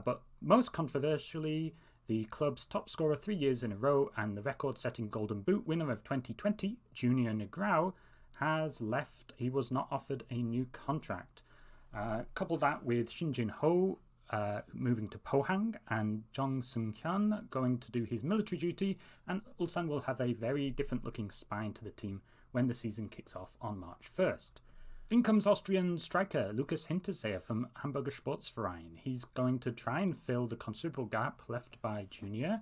but most controversially, the club's top scorer 3 years in a row and the record-setting Golden Boot winner of 2020, Junior Negrao, has left. He was not offered a new contract. Couple that with Shin Jin-ho moving to Pohang and Jong Seung-hyun going to do his military duty, and Ulsan will have a very different looking spine to the team when the season kicks off on March 1st. In comes Austrian striker Lukas Hinterseher from Hamburger Sportsverein. He's going to try and fill the considerable gap left by Junior.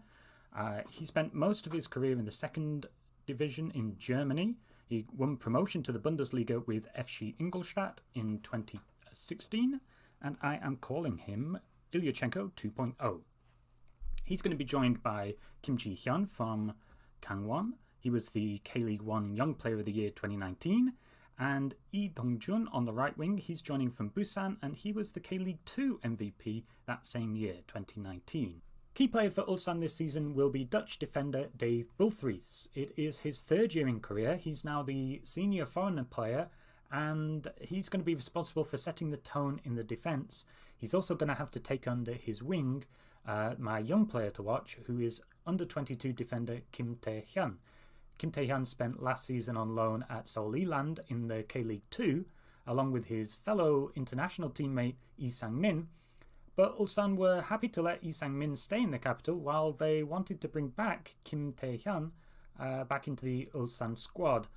He spent most of his career in the second division in Germany. He won promotion to the Bundesliga with FC Ingolstadt in 2016, and I am calling him Ilyachenko 2.0. He's going to be joined by Kim Ji-hyun from Gangwon. He was the K-League 1 Young Player of the Year 2019. And Lee Dong-jun on the right wing, he's joining from Busan, and he was the K-League 2 MVP that same year, 2019. Key player for Ulsan this season will be Dutch defender Dave Bulfries. It is his third year in Korea. He's now the senior foreigner player, and he's going to be responsible for setting the tone in the defence. He's also going to have to take under his wing my young player to watch, who is under-22 defender Kim Taehyung. Kim Taehyung spent last season on loan at Seoul Eland in the K-League 2, along with his fellow international teammate Lee Sang-min. But Ulsan were happy to let Lee Sang-min stay in the capital while they wanted to bring back Kim Taehyung back into the Ulsan squad.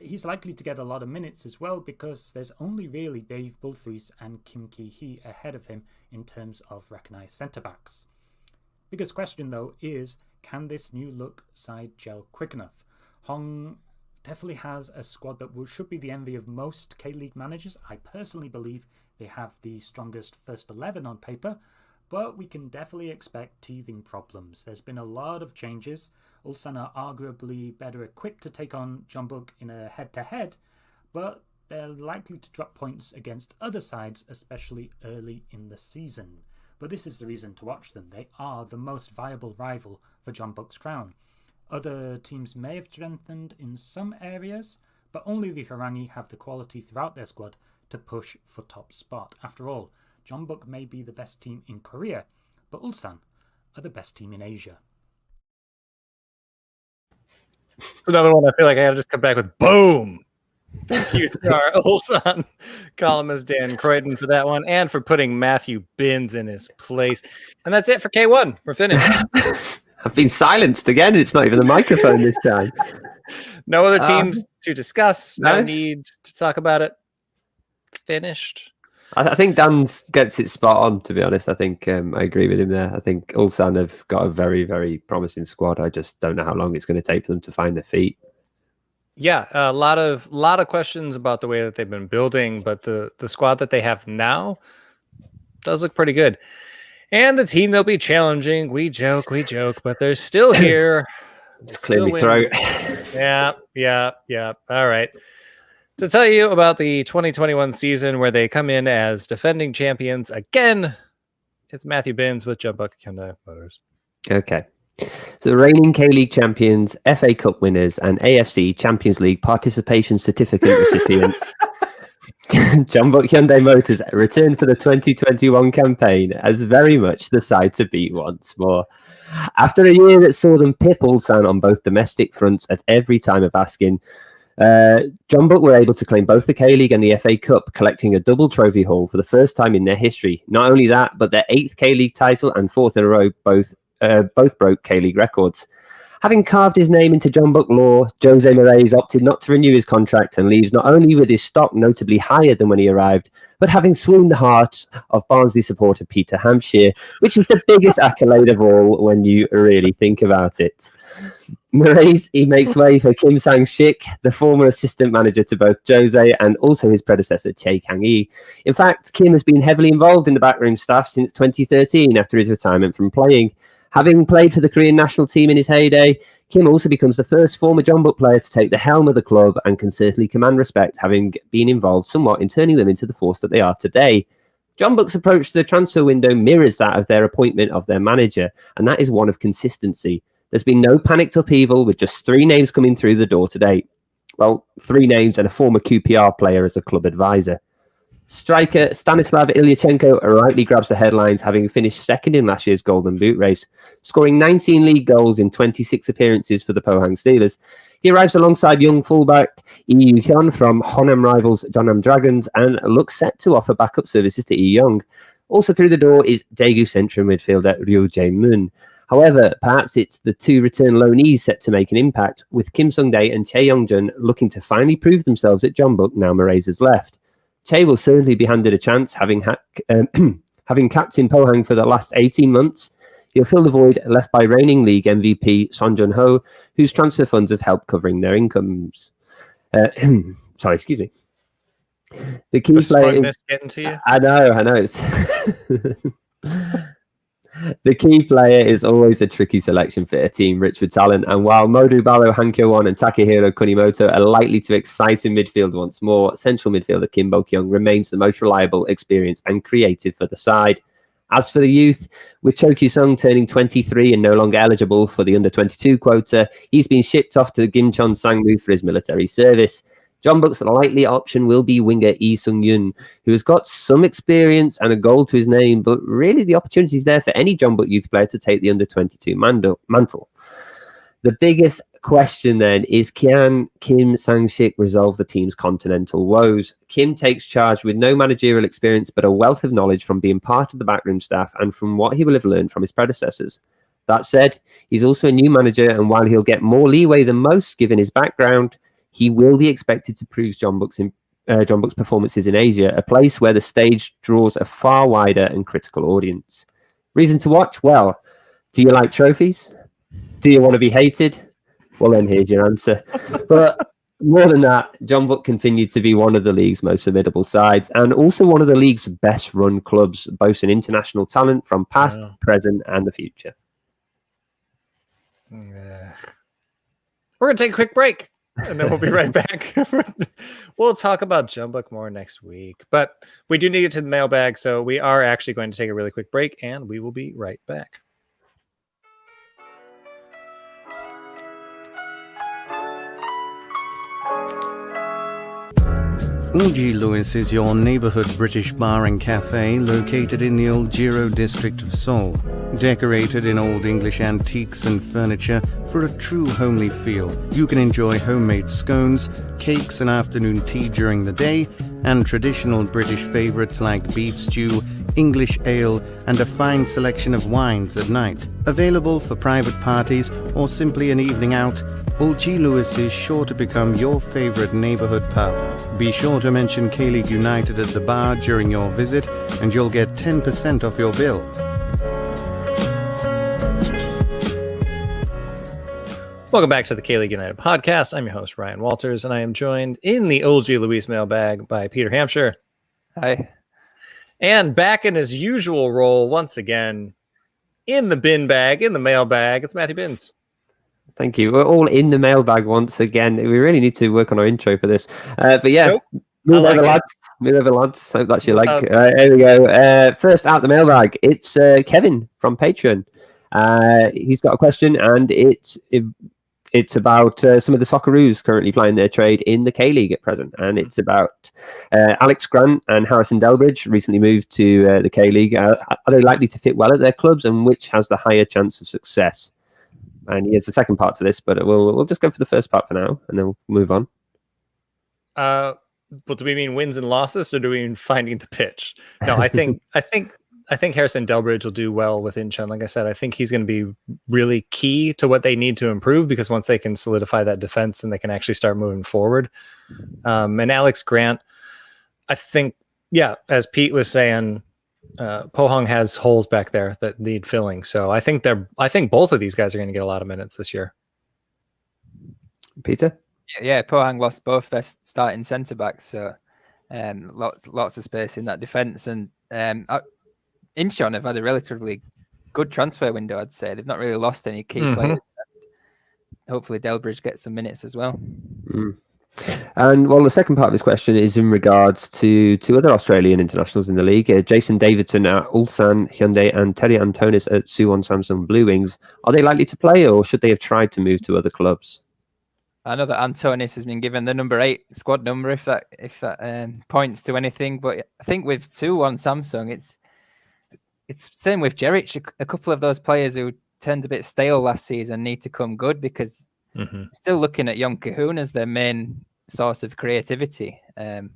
He's likely to get a lot of minutes as well because there's only really Dave Bulfries and Kim Ki-hee ahead of him in terms of recognised centre-backs. Biggest question though is, can this new look side gel quick enough? Hong definitely has a squad that should be the envy of most K-League managers. I personally believe they have the strongest first 11 on paper, but we can definitely expect teething problems. There's been a lot of changes. Ulsan are arguably better equipped to take on Jeonbuk in a head-to-head, but they're likely to drop points against other sides, especially early in the season. But this is the reason to watch them. They are the most viable rival for Jeonbuk's crown. Other teams may have strengthened in some areas, but only the Hwarangi have the quality throughout their squad to push for top spot. After all, Jeonbuk may be the best team in Korea, but Ulsan are the best team in Asia. It's another one I feel like I gotta just come back with boom. Thank you to our Ulsan columnist Dan Croydon for that one, and for putting Matthew Binns in his place. And that's it for K1. We're finished. I've been silenced again. It's not even the microphone this time. No other teams to discuss. No need to talk about it. Finished. I think Dan gets it spot on, to be honest. I think I agree with him there. I think Ulsan have got a very, very promising squad. I just don't know how long it's going to take for them to find their feet. Yeah, a lot of questions about the way that they've been building, but the squad that they have now does look pretty good. And the team they'll be challenging, we joke, but they're still here. Clear me throat. Yeah. All right. To tell you about the 2021 season where they come in as defending champions again, it's Matthew Binns with Jeonbuk Hyundai Motors. Okay. So the reigning K-League champions, FA Cup winners, and AFC Champions League participation certificate recipients, Jeonbuk Hyundai Motors return for the 2021 campaign as very much the side to beat once more. After a year that saw them pip Ulsan on both domestic fronts at every time of asking, Jeonbuk were able to claim both the K-League and the FA Cup, collecting a double trophy haul for the first time in their history. Not only that, but their 8th K-League title and 4th in a row both broke K-League records. Having carved his name into Jeonbuk lore, Jose Moraes opted not to renew his contract and leaves not only with his stock notably higher than when he arrived, but having swooned the heart of Barnsley supporter Peter Hampshire, which is the biggest accolade of all when you really think about it. Moraes, he makes way for Kim Sang-shik, the former assistant manager to both Jose and also his predecessor Chae Kang-hee. In fact, Kim has been heavily involved in the backroom staff since 2013 after his retirement from playing. Having played for the Korean national team in his heyday, Kim also becomes the first former Jeonbuk player to take the helm of the club and can certainly command respect, having been involved somewhat in turning them into the force that they are today. Jeonbuk's approach to the transfer window mirrors that of their appointment of their manager, and that is one of consistency. There's been no panicked upheaval, with just 3 names coming through the door to date. Well, 3 names and a former QPR player as a club advisor. Striker Stanislav Ilyachenko rightly grabs the headlines, having finished second in last year's Golden Boot race, scoring 19 league goals in 26 appearances for the Pohang Steelers. He arrives alongside young fullback Lee Yu-hyun from Honam rivals Jeonnam Dragons and looks set to offer backup services to Lee Young. Also through the door is Daegu central midfielder Ryu Jae-moon. However, perhaps it's the 2 return loanees set to make an impact, with Kim Sung-dae and Chae Young-jun looking to finally prove themselves at Jeonbuk now Moraes has left. Chae will certainly be handed a chance, having captained Pohang for the last 18 months. He'll fill the void left by reigning league MVP Son Jun-ho, whose transfer funds have helped covering their incomes. Sorry, excuse me. The key player. Getting to you? I know. It's the key player is always a tricky selection for a team rich with talent, and while Modu Baro, Han Kyo-won and Takehiro Kunimoto are likely to excite in midfield once more, central midfielder Kim Bo-kyung remains the most reliable, experienced and creative for the side. As for the youth, with Cho Kyu-sung turning 23 and no longer eligible for the under-22 quota, he's been shipped off to Gimcheon Sangmu for his military service. Jeonbuk's likely option will be winger Lee Sung-yun, who has got some experience and a goal to his name, but really the opportunity is there for any Jeonbuk youth player to take the under-22 mantle. The biggest question then is, can Kim Sang-sik resolve the team's continental woes? Kim takes charge with no managerial experience, but a wealth of knowledge from being part of the backroom staff and from what he will have learned from his predecessors. That said, he's also a new manager, and while he'll get more leeway than most given his background, he will be expected to prove Jeonbuk's performances in Asia, a place where the stage draws a far wider and critical audience. Reason to watch? Well, do you like trophies? Do you want to be hated? Well, then here's your answer. But more than that, Jeonbuk continued to be one of the league's most formidable sides and also one of the league's best run clubs, boasting international talent from past, present, and the future. We're going to take a quick break, and then we'll be right back. We'll talk about Jeonbuk more next week, but we do need to get to the mailbag, so we are actually going to take a really quick break, and we will be right back. O.G. Lewis is your neighborhood British bar and cafe located in the Old Jiro district of Seoul. Decorated in old English antiques and furniture for a true homely feel, you can enjoy homemade scones, cakes and afternoon tea during the day, and traditional British favorites like beef stew, English ale, and a fine selection of wines at night. Available for private parties or simply an evening out, O.G. Lewis is sure to become your favorite neighborhood pub. Be sure to mention K-League United at the bar during your visit, and you'll get 10% off your bill. Welcome back to the K-League United podcast. I'm your host, Ryan Walters, and I am joined in the O.G. Lewis mailbag by Peter Hampshire. Hi. And back in his usual role, once again, in the bin bag, in the mailbag, it's Matthew Binns. Thank you. We're all in the mailbag once again. We really need to work on our intro for this. But yeah, move over, lads. Hope that's your leg. Here we go. First out the mailbag, it's Kevin from Patreon. He's got a question, and it's about some of the Socceroos currently playing their trade in the K-League at present. And it's about Alex Grant and Harrison Delbridge, recently moved to the K-League. Are they likely to fit well at their clubs, and which has the higher chance of success? And he has the second part to this, but we'll just go for the first part for now, and then we'll move on. But do we mean wins and losses, or do we mean finding the pitch? No, I think Harrison Delbridge will do well with Incheon. Like I said, I think he's going to be really key to what they need to improve, because once they can solidify that defense and they can actually start moving forward. And Alex Grant, I think, as Pete was saying, Pohang has holes back there that need filling. So I think both of these guys are going to get a lot of minutes this year. Peter? Yeah, Pohang lost both their starting centre backs, so lots of space in that defence. And Incheon have had a relatively good transfer window, I'd say. They've not really lost any key players. Hopefully Delbridge gets some minutes as well. And well, the second part of this question is in regards to two other Australian internationals in the league, Jason Davidson at Ulsan Hyundai and Terry Antonis at Suwon Samsung Blue Wings. Are they likely to play, or should they have tried to move to other clubs? I know that Antonis has been given the number 8 squad number, if that points to anything. But I think with Suwon Samsung, it's same with Jeric. A couple of those players who turned a bit stale last season need to come good, because still looking at Young Cahoon as their main source of creativity, and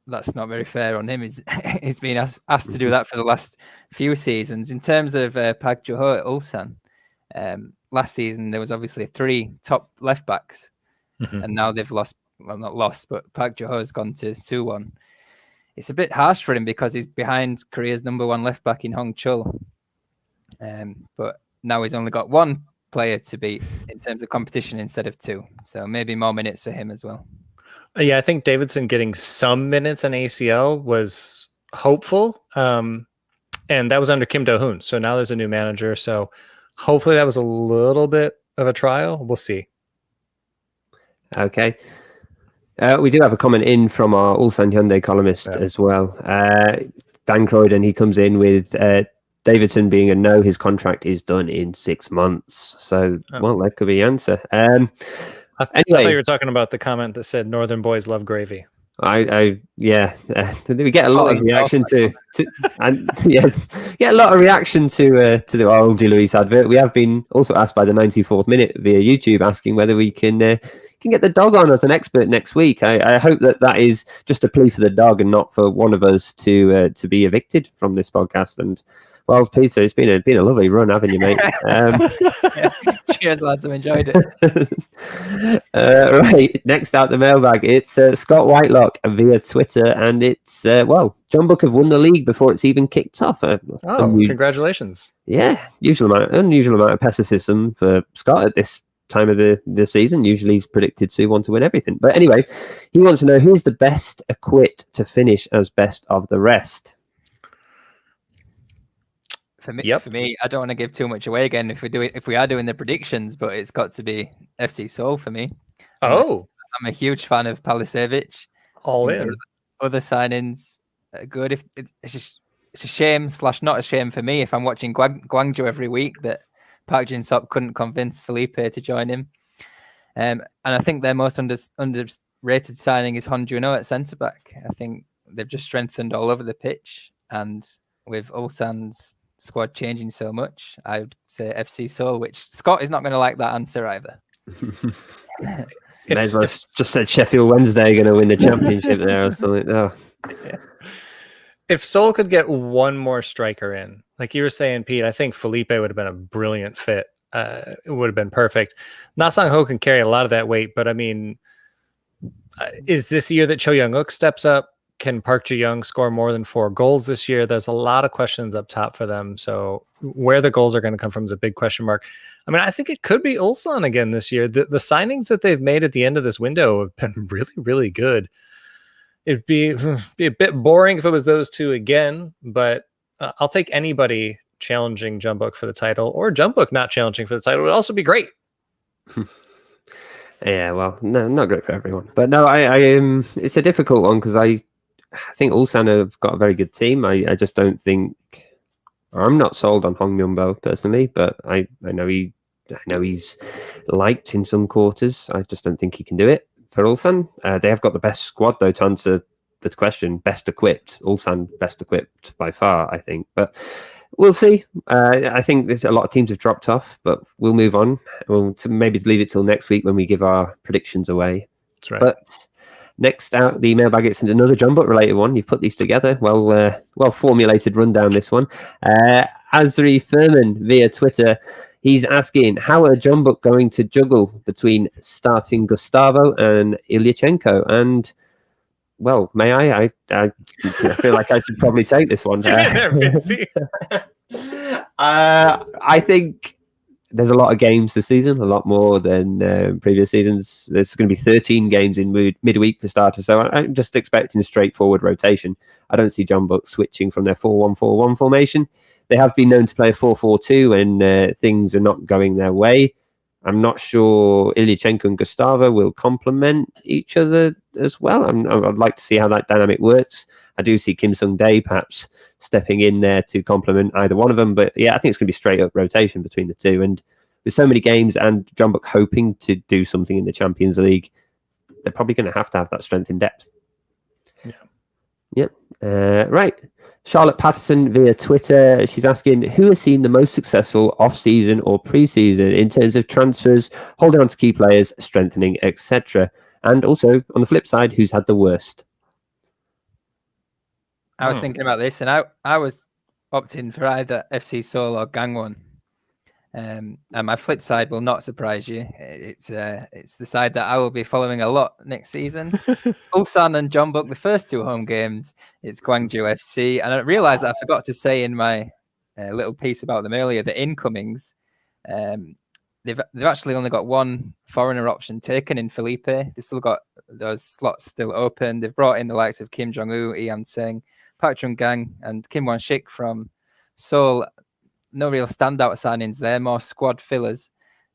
that's not very fair on him. He's been asked to do that for the last few seasons. In terms of Park Jo-ho at Ulsan, last season there was obviously 3 top left backs, and now they've lost. Well, not lost, but Park Jo-ho has gone to Suwon. It's a bit harsh for him because he's behind Korea's number 1 left back in Hong Chul, but now he's only got 1 player to beat in terms of competition instead of 2, so maybe more minutes for him as well. I think Davidson getting some minutes in ACL was hopeful, and that was under Kim Do-hoon, so now there's a new manager, so hopefully that was a little bit of a trial. We'll see. Okay. We do have a comment in from our Ulsan Hyundai columnist as well. Dan Croydon, he comes in with Davidson being a no. His contract is done in 6 months. So, well, that could be the answer. I Anyway, thought you were talking about the comment that said Northern boys love gravy. we get a lot of reaction get a lot of reaction to the old Luis advert. We have been also asked by the 94th minute via YouTube asking whether we can get the dog on as an expert next week. I hope that is just a plea for the dog and not for one of us to be evicted from this podcast. And well, Peter, it's been a lovely run, haven't you, mate? Cheers, lads. I've enjoyed it. Right, next out the mailbag, it's Scott Whitelock via Twitter, and it's John Book have won the league before it's even kicked off. Congratulations! Yeah, unusual amount of pessimism for Scott at this time of the season. Usually he's predicted Suwon to win everything, but anyway, he wants to know who's the best equipped to finish as best of the rest. For me, I don't want to give too much away again if we are doing the predictions, but it's got to be FC Seoul for me. I'm a huge fan of Palisevic. All in. Other signings are good. It's a shame / not a shame for me if I'm watching Guangzhou every week that Park Jin-seop couldn't convince Felipe to join him. And I think their most underrated signing is Hon Juno at centre back. I think they've just strengthened all over the pitch, and with Ulsan's squad changing so much, I would say FC Seoul, which Scott is not going to like that answer either. May as well just said Sheffield Wednesday going to win the championship there or something. Oh. Yeah. If Seoul could get one more striker in, like you were saying, Pete, I think Felipe would have been a brilliant fit. It would have been perfect. Na Sang-ho can carry a lot of that weight, but I mean, is this the year that Cho Young-uk steps up? Can Park Ji-young score more than 4 goals this year? There's a lot of questions up top for them. So where the goals are going to come from is a big question mark. I mean, I think it could be Ulsan again this year. The signings that they've made at the end of this window have been really, really good. It'd be a bit boring if it was those two again, but I'll take anybody challenging Jeonbuk for the title, or Jeonbuk not challenging for the title would also be great. Yeah, well, no, not great for everyone. But no, it's a difficult one because I think Ulsan have got a very good team. I just don't think I'm not sold on Hong Myung-bo personally, but I know he's liked in some quarters. I just don't think he can do it for Ulsan. They have got the best squad though to answer the question. Best equipped, Ulsan best equipped by far, I think. But we'll see. I think there's a lot of teams have dropped off, but we'll move on. We'll maybe leave it till next week when we give our predictions away. That's right. But next out the mailbag, it's another Jeonbuk related one. You've put these together. Well formulated rundown, this one. Azri Furman via Twitter. He's asking, how are Jeonbuk going to juggle between starting Gustavo and Ilyachenko? And, well, may I? I feel like I should probably take this one. I think there's a lot of games this season, a lot more than previous seasons. There's going to be 13 games in midweek for starters, so I'm just expecting a straightforward rotation. I don't see Jeonbuk switching from their 4-1-4-1 formation. They have been known to play a 4-4-2 when things are not going their way. I'm not sure Ilyachenko and Gustavo will complement each other as well. I'd like to see how that dynamic works. I do see Kim Sung-dae perhaps stepping in there to complement either one of them. But yeah, I think it's going to be straight up rotation between the two. And with so many games and Jeonbuk hoping to do something in the Champions League, they're probably going to have that strength in depth. Yeah. Right. Charlotte Patterson via Twitter. She's asking, who has seen the most successful off-season or pre-season in terms of transfers, holding on to key players, strengthening, etc.? And also, on the flip side, who's had the worst? I was thinking about this, and I was opting for either FC Seoul or Gangwon. And my flip side will not surprise you. It's the side that I will be following a lot next season. Ulsan and Jeonbuk, the first 2 home games, it's Guangzhou FC. And I realised that I forgot to say in my little piece about them earlier, the incomings, they've actually only got 1 foreigner option taken in Felipe. They've still got those slots still open. They've brought in the likes of Kim Jong-woo, Lee An-seng, Park Chung-gang, and Kim Won-sik from Seoul. No real standout signings there, more squad fillers.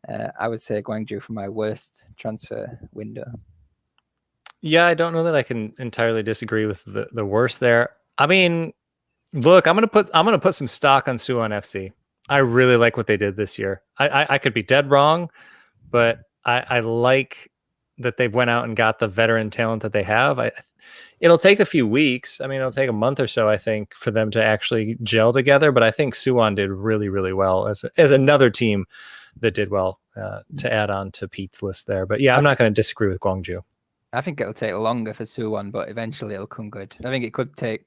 I would say Guangzhou for my worst transfer window. Yeah, I don't know that I can entirely disagree with the worst there. I mean, Look, I'm gonna put some stock on Suwon FC. I really like what they did this year. I could be dead wrong, but I like that they've went out and got the veteran talent that they have. It'll take a few weeks. I mean, it'll take a month or so, I think, for them to actually gel together. But I think Suwon did really, really well as another team that did well to add on to Pete's list there. But yeah, I'm not going to disagree with Guangzhou. I think it'll take longer for Suwon, but eventually it'll come good. I think it could take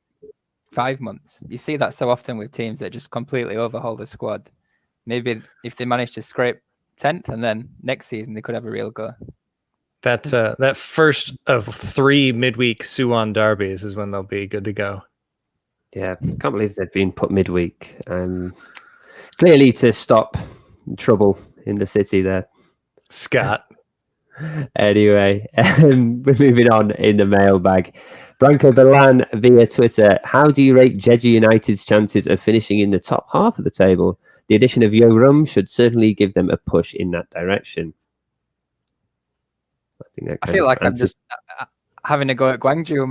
5 months. You see that so often with teams that just completely overhaul the squad. Maybe if they manage to scrape 10th, and then next season they could have a real go. That first of 3 midweek Suwon derbies is when they'll be good to go. Yeah, can't believe they've been put midweek. Clearly to stop trouble in the city there. Scott. Anyway, we're moving on in the mailbag. Branko Balan via Twitter. How do you rate Jeju United's chances of finishing in the top half of the table? The addition of Yo Rum should certainly give them a push in that direction. I feel like I'm just having a go at Guangzhou,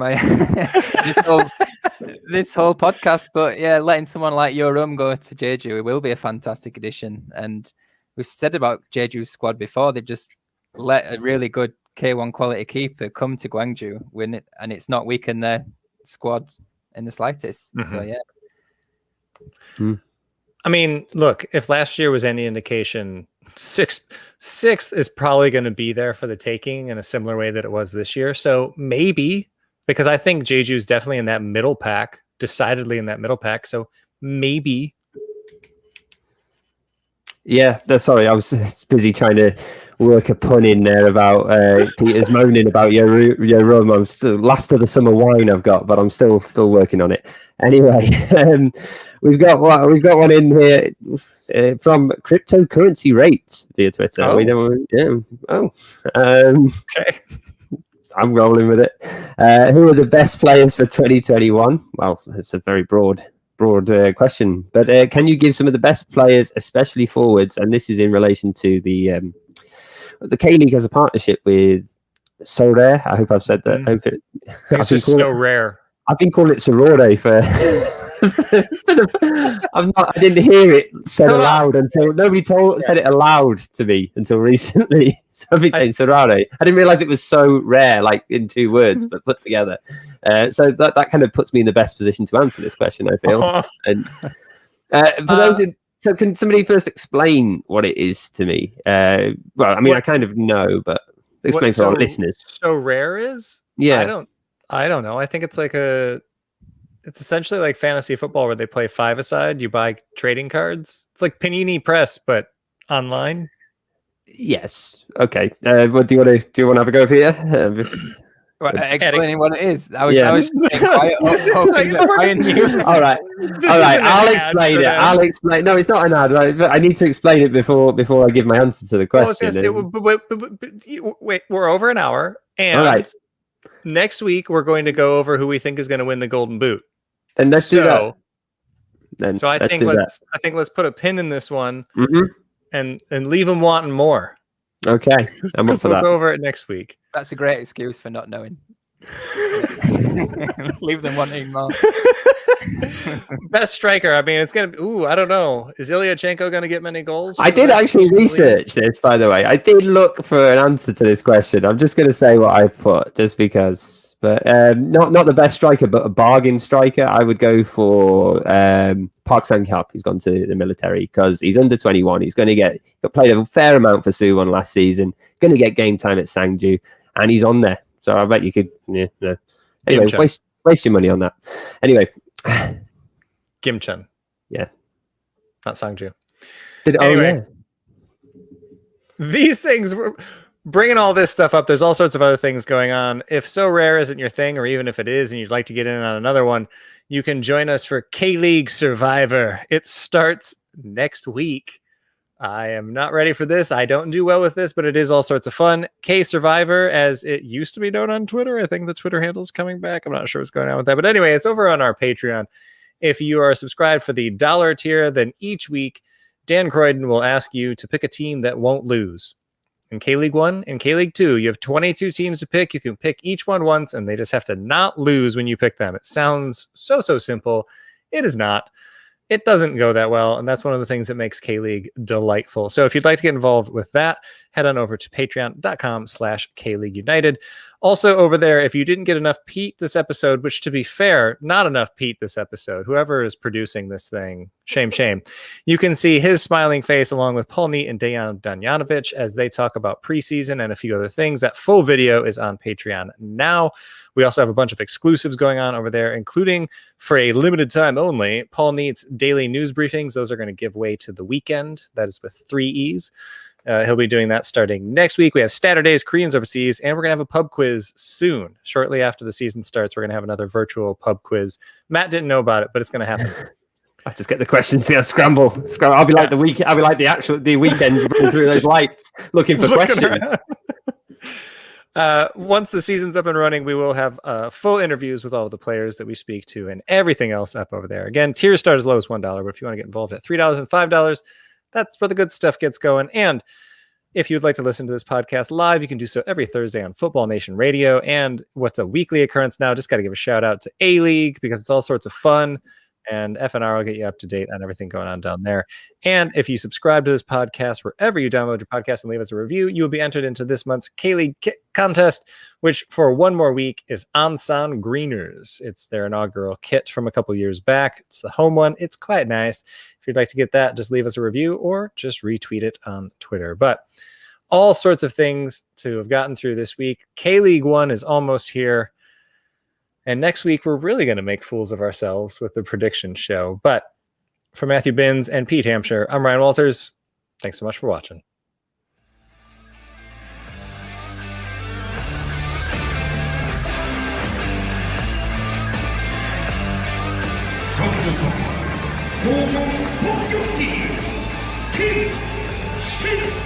this whole podcast. But yeah, letting someone like Yo Rum go to Jeju, it will be a fantastic addition. And we've said about Jeju's squad before, they've just let a really good K1 quality keeper come to Guangzhou, win it, and it's not weakened their squad in the slightest. Mm-hmm. So yeah. I mean, look, if last year was any indication, sixth is probably going to be there for the taking in a similar way that it was this year. So maybe, because I think Jeju's definitely in that middle pack, decidedly in that middle pack. So maybe. Yeah, sorry, I was busy trying to work a pun in there about Peter's moaning about your rum. I'm still last of the summer wine I've got, but I'm still working on it. Anyway, we've got one in here from cryptocurrency rates via Twitter. Oh. Okay. I'm rolling with it. Who are the best players for 2021? Well, it's a very broad question, but can you give some of the best players, especially forwards? And this is in relation to the K-League has a partnership with So Rare. I hope I've said that. It's just so rare. I've been calling it Sorore for. I didn't hear it said aloud until nobody said it aloud to me until recently. So I've been saying Sorare. I didn't realize it was so rare, like in 2 words, but put together. So that kind of puts me in the best position to answer this question, I feel. And for those so can somebody first explain what it is to me? Well, I mean, I kind of know, but explain for our listeners. So rare is? Yeah. I don't know. I think it's like it's essentially like fantasy football where they play 5-a-side. You buy trading cards. It's like Panini Press, but online. Yes. Okay. What do you want to have a go here? Explaining what it is. I was all right. I'll explain it. I'll explain. No, it's not an ad. I need to explain it before I give my answer to the question. Wait, we're over an hour, and all right. Next week we're going to go over who we think is going to win the Golden Boot. And let's do that. So I think let's put a pin in this one, and leave them wanting more. Okay, I'm up for that. We'll go over it next week. That's a great excuse for not knowing. Leave them wanting more. Best striker. I mean, it's gonna be. I don't know. Is Ilyachenko going to get many goals? I did actually research this, by the way. I did look for an answer to this question. I'm just going to say what I put, just because. But not the best striker, but a bargain striker. I would go for Park Sang-hyuk, who's gone to the military, because he's under 21. He's going to played a fair amount for Suwon last season. Going to get game time at Sangju, and he's on there. So I bet you could. Yeah, no. Anyway, waste your money on that. Anyway, Gimcheon. Yeah, not Sangju. Anyway, these things were. Bringing all this stuff up, there's all sorts of other things going on. If So Rare isn't your thing, or even if it is and you'd like to get in on another one, you can join us for K-League Survivor. It starts next week. I am not ready for this. I don't do well with this, but it is all sorts of fun. K Survivor, as it used to be known on Twitter. I think the Twitter handle is coming back. I'm not sure what's going on with that. But anyway, it's over on our Patreon. If you are subscribed for the $1 tier, then each week, Dan Croydon will ask you to pick a team that won't lose. In K-League 1 and K-League 2, you have 22 teams to pick. You can pick each one once, and they just have to not lose when you pick them. It sounds so simple. It is not. It doesn't go that well, and that's one of the things that makes K-League delightful. So if you'd like to get involved with that, head on over to patreon.com/K-League United. Also over there, if you didn't get enough Pete this episode, which to be fair, not enough Pete this episode, whoever is producing this thing, shame, you can see his smiling face along with Paul Neat and Dejan Damjanovic as they talk about preseason and a few other things. That full video is on Patreon now. We also have a bunch of exclusives going on over there, including, for a limited time only, Paul Neat's daily news briefings. Those are going to give way to the weekend. That is with 3 E's. He'll be doing that starting next week. We have Saturdays, Koreans Overseas, and we're going to have a pub quiz soon. Shortly after the season starts, we're going to have another virtual pub quiz. Matt didn't know about it, but it's going to happen. I just get the questions here, scramble. I'll be like the week. I'll be like the weekend running through those lights, looking for questions. Once the season's up and running, we will have full interviews with all of the players that we speak to and everything else up over there. Again, tiers start as low as $1, but if you want to get involved at $3 and $5, that's where the good stuff gets going. And if you'd like to listen to this podcast live, you can do so every Thursday on Football Nation Radio. And what's a weekly occurrence now, just got to give a shout out to A-League because it's all sorts of fun. And FNR will get you up to date on everything going on down there. And if you subscribe to this podcast, wherever you download your podcast and leave us a review, you will be entered into this month's K-League kit contest, which for one more week is Ansan Greeners. It's their inaugural kit from a couple years back. It's the home one. It's quite nice. If you'd like to get that, just leave us a review or just retweet it on Twitter. But all sorts of things to have gotten through this week. K-League 1 is almost here. And next week, we're really going to make fools of ourselves with the prediction show. But for Matthew Binns and Pete Hampshire, I'm Ryan Walters. Thanks so much for watching. Kim